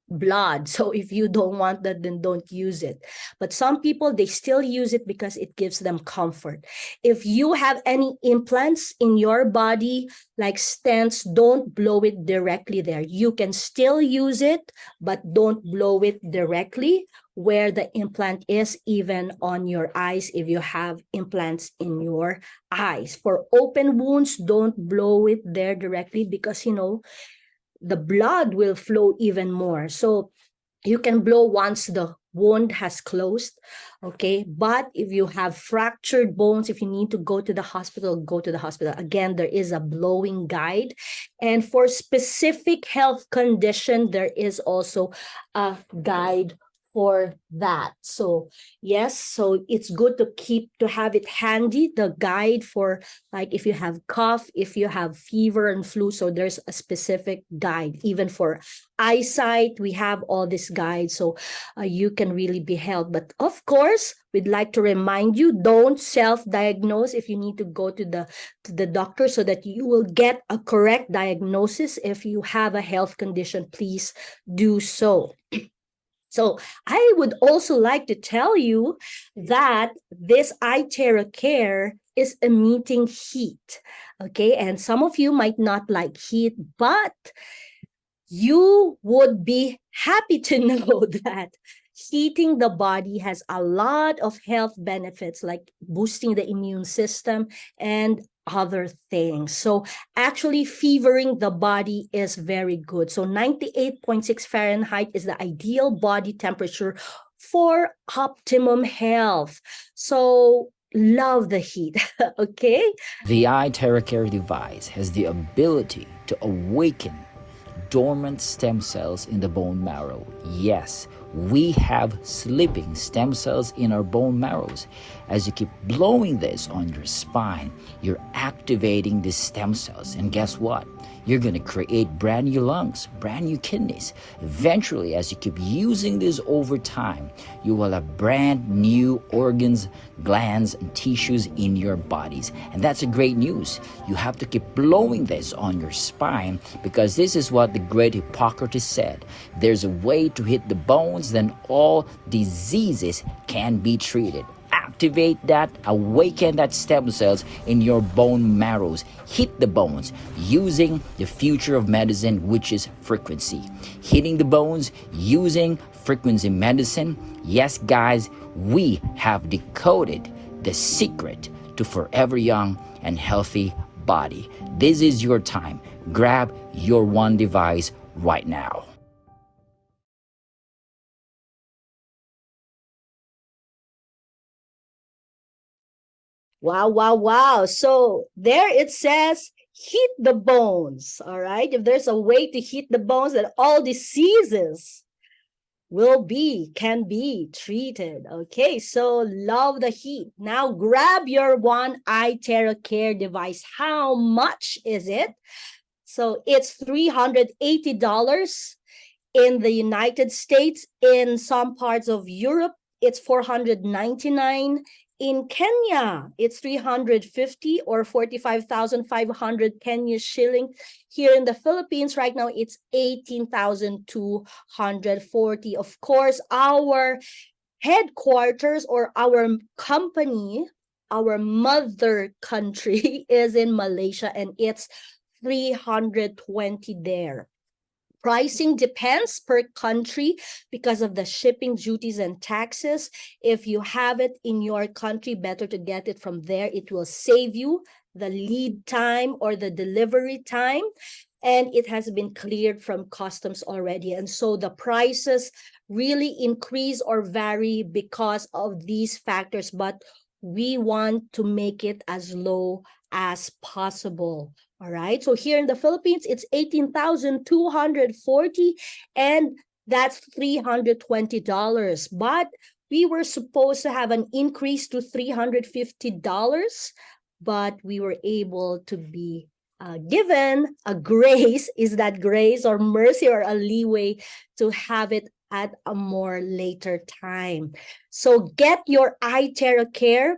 blood. So if you don't want that, then don't use it. But some people, they still use it because it gives them comfort. If you have any implants in your body, like stents, don't blow it directly there. You can still use it, but don't blow it directly where the implant is, even on your eyes if you have implants in your eyes. For open wounds, don't blow it there directly because, you know, the blood will flow even more. So you can blow once the wound has closed, okay? But if you have fractured bones, if you need to go to the hospital, go to the hospital. Again, there is a blowing guide. And for specific health condition, there is also a guide for that. So yes, so it's good to have it handy, the guide for, like, if you have cough, if you have fever and flu. So there's a specific guide. Even for eyesight, we have all this guide, so you can really be helped. But of course, we'd like to remind you, don't self-diagnose. If you need to go to the doctor so that you will get a correct diagnosis, if you have a health condition, please do so. So I would also like to tell you that this ITERACARE is emitting heat, okay? And some of you might not like heat, but you would be happy to know that heating the body has a lot of health benefits, like boosting the immune system and other things. So actually fevering the body is very good. So 98.6 Fahrenheit is the ideal body temperature for optimum health. So love the heat, okay? The ITERACARE device has the ability to awaken dormant stem cells in the bone marrow. Yes, we have sleeping stem cells in our bone marrows. As you keep blowing this on your spine, you're activating these stem cells. And guess what? You're going to create brand new lungs, brand new kidneys. Eventually, as you keep using this over time, you will have brand new organs, glands, and tissues in your bodies. And that's a great news. You have to keep blowing this on your spine, because this is what the great Hippocrates said. There's a way to hit the bones, then all diseases can be treated. Activate that, awaken that stem cells in your bone marrows. Hit the bones using the future of medicine, which is frequency. Hitting the bones using frequency medicine. Yes, guys, we have decoded the secret to forever young and healthy body. This is your time. Grab your one device right now. Wow, wow, wow. So there it says, hit the bones. All right. If there's a way to hit the bones, that all diseases can be treated. Okay. So love the heat. Now grab your one ITERACARE device. How much is it? So it's $380 in the United States. In some parts of Europe, it's $499. In Kenya, it's 350 or 45,500 Kenya shilling. Here in the Philippines right now, it's 18,240. Of course, our headquarters or our company, our mother country is in Malaysia, and it's 320 there. Pricing depends per country because of the shipping duties and taxes. If you have it in your country, better to get it from there. It will save you the lead time or the delivery time, and it has been cleared from customs already. And so the prices really increase or vary because of these factors, but we want to make it as low as possible. All right, so here in the Philippines, it's 18,240, and that's $320. But we were supposed to have an increase to $350, but we were able to be given a grace. Is that grace or mercy or a leeway to have it at a more later time? So get your ITERACARE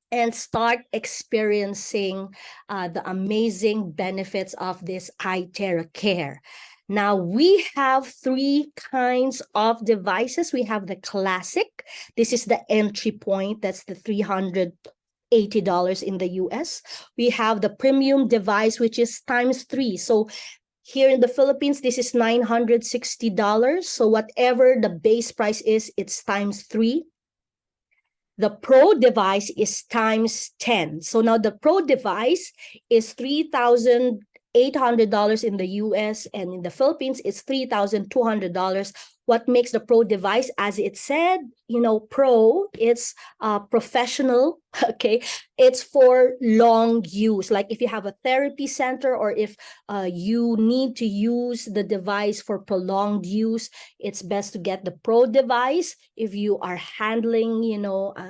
and start experiencing the amazing benefits of this ITERACARE. Now, we have three kinds of devices. We have the classic. This is the entry point. That's the $380 in the US. We have the premium device, which is ×3. So here in the Philippines, this is $960. So whatever the base price is, it's ×3. The Pro device is ×10. So now the Pro device is $3,800 in the US, and in the Philippines, it's $3,200. What makes the Pro device, as it said, Pro, it's professional, okay? It's for long use. Like if you have a therapy center, or if you need to use the device for prolonged use, it's best to get the Pro device. If you are handling,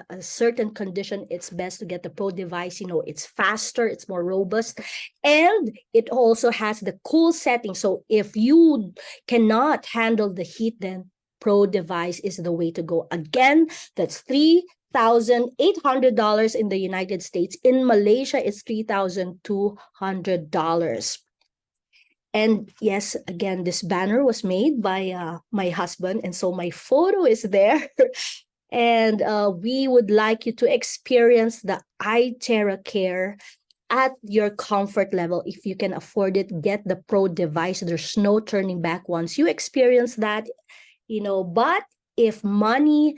a certain condition, it's best to get the Pro device. It's faster, it's more robust, and it also has the cool setting. So if you cannot handle the heat, then Pro device is the way to go. Again, that's $3,800 in the United States. In Malaysia, it's $3,200. And yes, again, this banner was made by my husband, and so my photo is there. And we would like you to experience the ITERACARE at your comfort level. If you can afford it, get the Pro device. There's no turning back once you experience that. But if money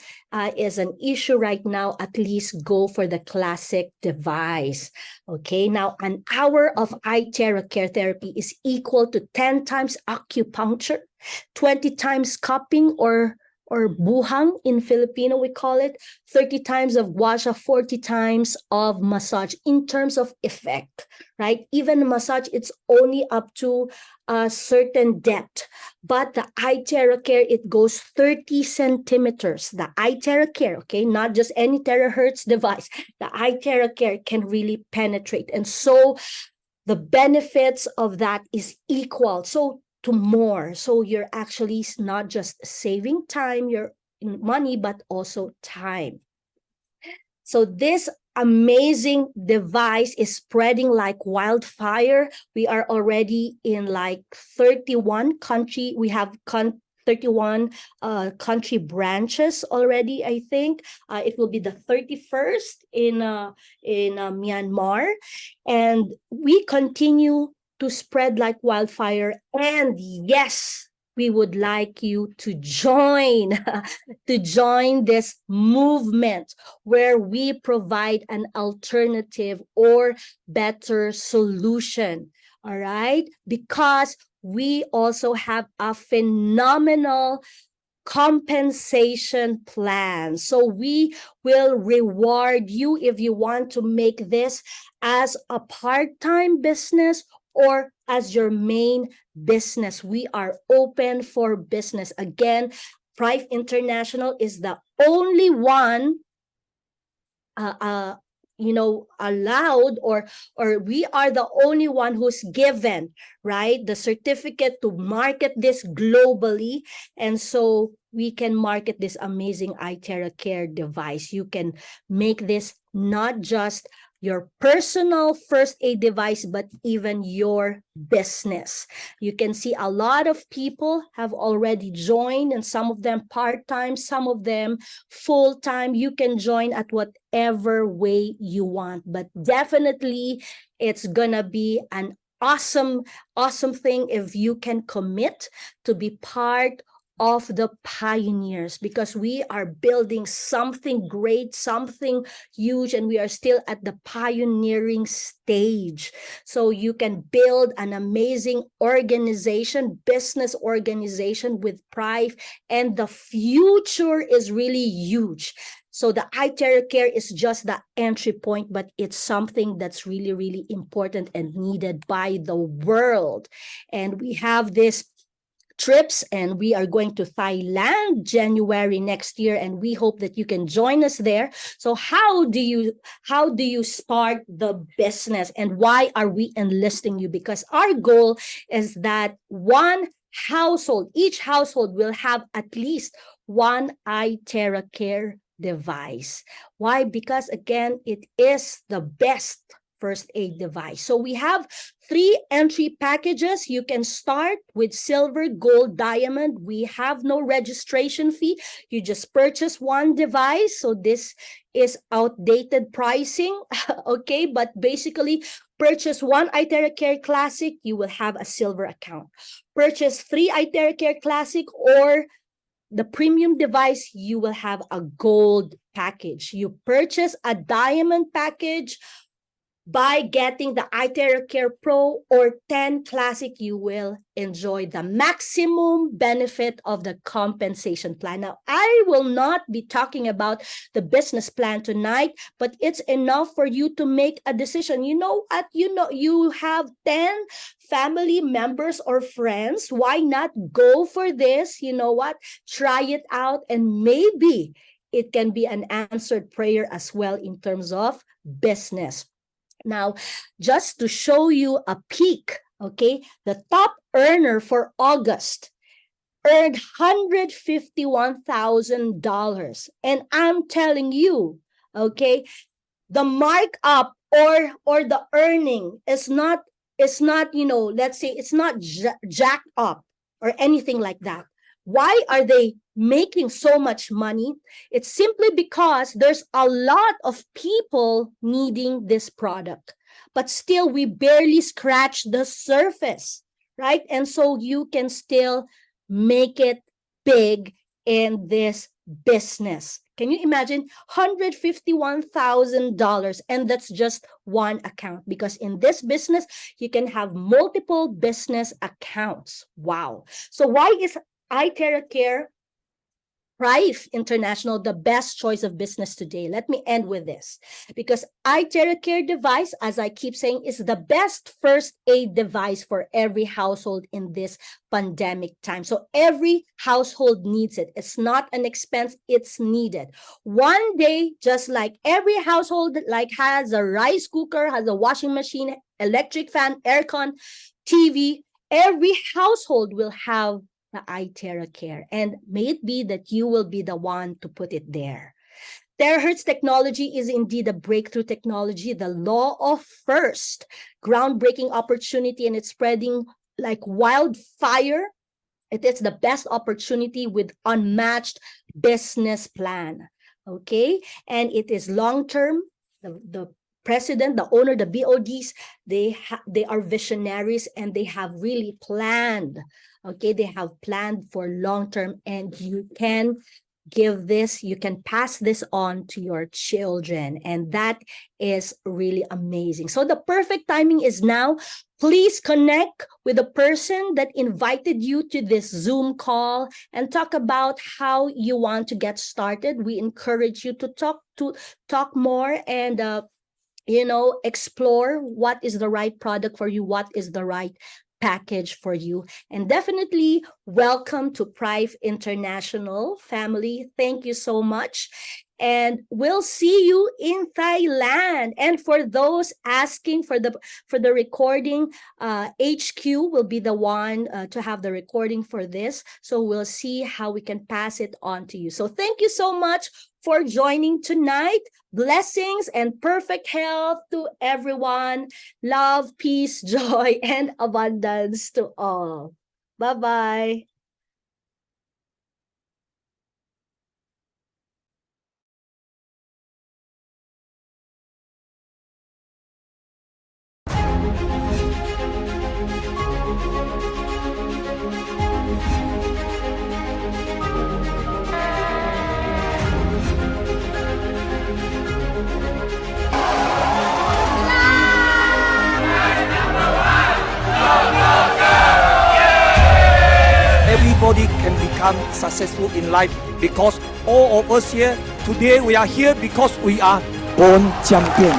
is an issue right now, at least go for the classic device. Okay, now an hour of ITERACARE therapy is equal to 10 times acupuncture, 20 times cupping or or buhang in Filipino, we call it, 30 times of gua sha, 40 times of massage in terms of effect, right? Even massage, it's only up to a certain depth. But the ITERACARE, it goes 30 centimeters. The ITERACARE, okay, not just any terahertz device. The ITERACARE can really penetrate. And so the benefits of that is equal to more. So you're actually not just saving time, your money, but also time. So this amazing device is spreading like wildfire. We are already in like 31 country. We have 31 country branches already, I think. It will be the 31st in Myanmar. And we continue to spread like wildfire. And yes, we would like you to join this movement where we provide an alternative or better solution. All right, because we also have a phenomenal compensation plan. So we will reward you if you want to make this as a part-time business or as your main business. We are open for business. Again, Prive International is the only one allowed, or we are the only one who's given, right, the certificate to market this globally. And so we can market this amazing ITERACARE device. You can make this not just your personal first aid device, but even your business. You can see a lot of people have already joined, and some of them part-time, some of them full-time. You can join at whatever way you want, but definitely it's gonna be an awesome thing if you can commit to be part of the pioneers, because we are building something great, something huge, and we are still at the pioneering stage. So you can build an amazing organization, business organization with Prive, and the future is really huge. So the ITERACARE is just the entry point, but it's something that's really, really important and needed by the world. And we have this trips, and we are going to Thailand January next year, and we hope that you can join us there. So how do you start the business, and why are we enlisting you? Because our goal is that each household will have at least one ITERACARE device. Why? Because again, it is the best first aid device. So we have 3 entry packages. You can start with silver, gold, diamond. We have no registration fee. You just purchase one device. So this is outdated pricing, okay? But basically, purchase one ITERACARE Classic, you will have a silver account. Purchase 3 ITERACARE Classic or the premium device, you will have a gold package. You purchase a diamond package, by getting the ITERACARE Pro or 10 Classic, you will enjoy the maximum benefit of the compensation plan. Now, I will not be talking about the business plan tonight, but it's enough for you to make a decision. You know what? You have 10 family members or friends. Why not go for this? You know what? Try it out, and maybe it can be an answered prayer as well in terms of business. Now, just to show you a peek, okay, the top earner for August earned $151,000. And I'm telling you, okay, the markup or the earning is not, let's say it's not jacked up or anything like that. Why are they making so much money? It's simply because there's a lot of people needing this product, but still we barely scratch the surface, right? And so you can still make it big in this business. Can you imagine $151,000? And that's just one account, because in this business, you can have multiple business accounts. Wow. So why is ITERACARE Prive International the best choice of business today. Let me end with this, because ITERACARE device, as I keep saying, is the best first aid device for every household in this pandemic time. So every household needs it. It's not an expense, it's needed. One day, just like every household like has a rice cooker, has a washing machine, electric fan, aircon, TV, every household will have the ITERACARE, and may it be that you will be the one to put it there. Terahertz technology is indeed a breakthrough technology, the law of first, groundbreaking opportunity, and it's spreading like wildfire. It is the best opportunity with unmatched business plan, okay? And it is long-term. The president, the owner, the BODs, they are visionaries, and they have really planned. Okay, they have planned for long term, and you can give this, you can pass this on to your children, and that is really amazing. So the perfect timing is now. Please connect with the person that invited you to this Zoom call and talk about how you want to get started. We encourage you to talk more and explore what is the right product for you, what is the right package for you. And definitely welcome to Prive International family. Thank you so much. And we'll see you in Thailand. And for those asking for the recording, HQ will be the one to have the recording for this. So we'll see how we can pass it on to you. So thank you so much for joining tonight. Blessings and perfect health to everyone. Love, peace, joy, and abundance to all. Bye-bye. Everybody can become successful in life because all of us here, today we are here because we are born champion.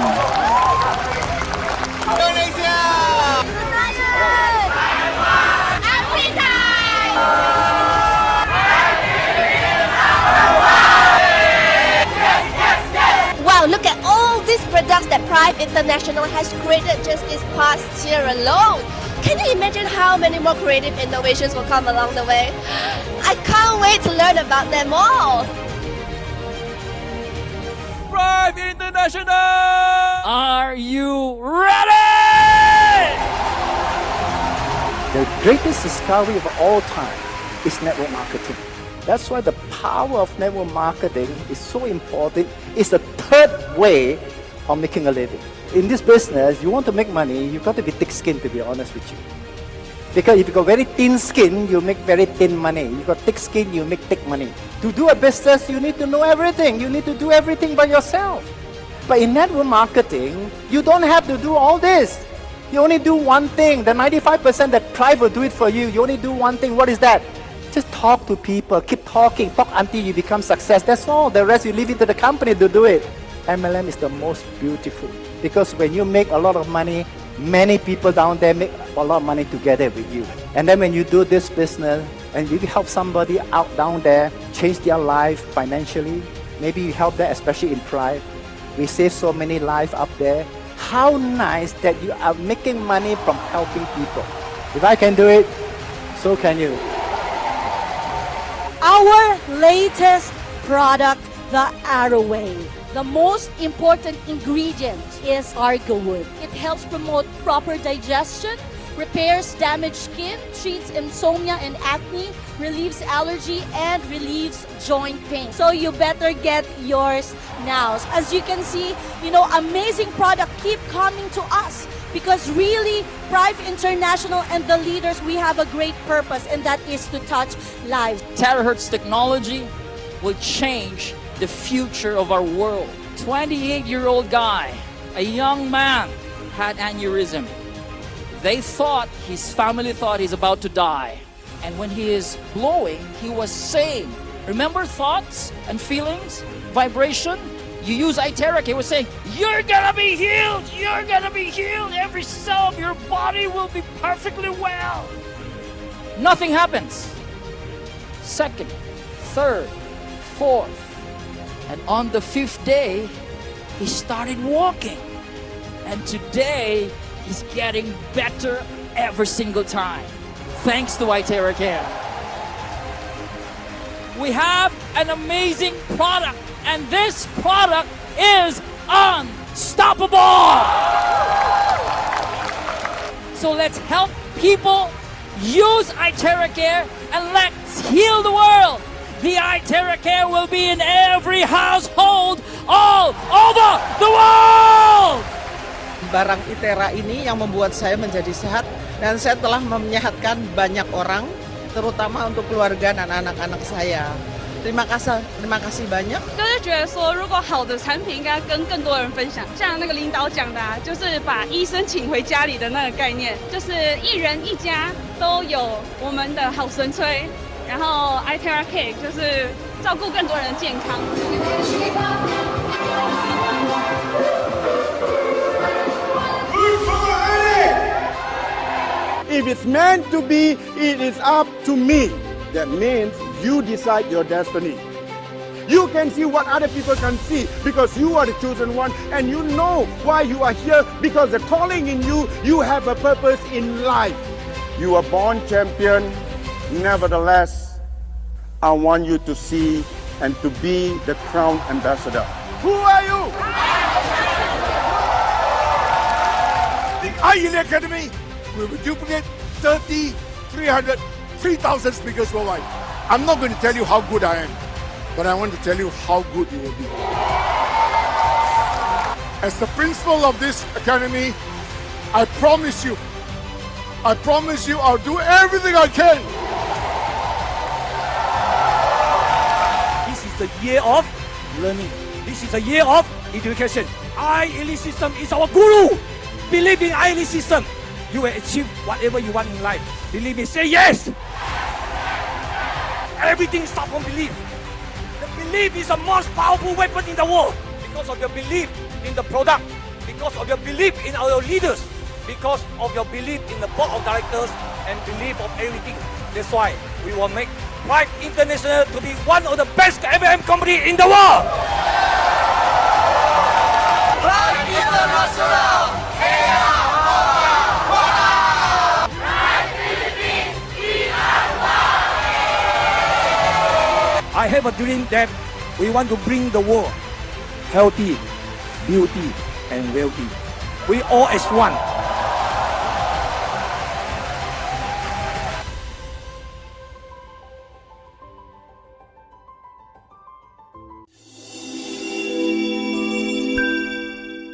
Wow, look at all these products that Prive International has created just this past year alone. Can you imagine how many more creative innovations will come along the way? I can't wait to learn about them all. Prive International! Are you ready? The greatest discovery of all time is network marketing. That's why the power of network marketing is so important. It's the third way of making a living. In this business, you want to make money, you've got to be thick-skinned, to be honest with you. Because if you got very thin skin, you make very thin money. You got thick skin, you make thick money. To do a business, you need to know everything. You need to do everything by yourself. But in network marketing, you don't have to do all this. You only do one thing. The 95% that Prive will do it for you. You only do one thing. What is that? Just talk to people. Keep talking. Talk until you become success. That's all. The rest you leave it to the company to do it. MLM is the most beautiful. Because when you make a lot of money, many people down there make a lot of money together with you. And then when you do this business and you help somebody out down there change their life financially, maybe you help them, especially in Prive. We save so many lives up there. How nice that you are making money from helping people. If I can do it, so can you. Our latest product, the Arrowwave. The most important ingredient is argowood. It helps promote proper digestion, repairs damaged skin, treats insomnia and acne, relieves allergy, and relieves joint pain. So you better get yours now. As you can see, amazing product keep coming to us because really, Prive International and the leaders, we have a great purpose, and that is to touch lives. Terahertz technology will change the future of our world. 28-year-old guy, a young man, had aneurysm. His family thought he's about to die. And when he is blowing, he was saying, Remember thoughts and feelings, vibration? You use ITERACARE, we're saying, you're gonna be healed, you're gonna be healed. Every cell of your body will be perfectly well. Nothing happens. Second, third, fourth. And on the fifth day, he started walking. And today, he's getting better every single time. Thanks to ITERACARE. We have an amazing product, and this product is unstoppable. So let's help people use ITERACARE and let's heal the world. The ITERACARE will be in every household all over the world. Barang ITERA ini yang membuat saya menjadi sehat dan saya telah menyehatkan banyak orang, terutama untuk keluarga dan anak-anak saya. Terima kasih banyak。就是觉得说，如果好的产品应该跟更多人分享，像那个领导讲的，就是把医生请回家里的那个概念，就是一人一家都有我们的好神吹，然后 ITERACARE 就是照顾更多人的健康。If it's meant to be, it is up to me. That means you decide your destiny. You can see what other people can see because you are the chosen one and you know why you are here because the calling in you, you have a purpose in life. You are born champion. Nevertheless, I want you to see and to be the crown ambassador. Who are you? The ITERACARE Academy will duplicate 30, 300, 3,000 speakers worldwide. I'm not going to tell you how good I am, but I want to tell you how good you will be. As the principal of this academy, I promise you I'll do everything I can. This is the year of learning. This is the year of education. IELTS system is our guru. Believe in IELTS system. You will achieve whatever you want in life. Believe me, say yes. Everything starts from belief. The belief is the most powerful weapon in the world. Because of your belief in the product, because of your belief in our leaders, because of your belief in the board of directors and belief of everything. That's why we will make Pride International to be one of the best MLM company in the world. Pride International. I have a dream that we want to bring the world healthy, beauty, and wealthy. We all as one.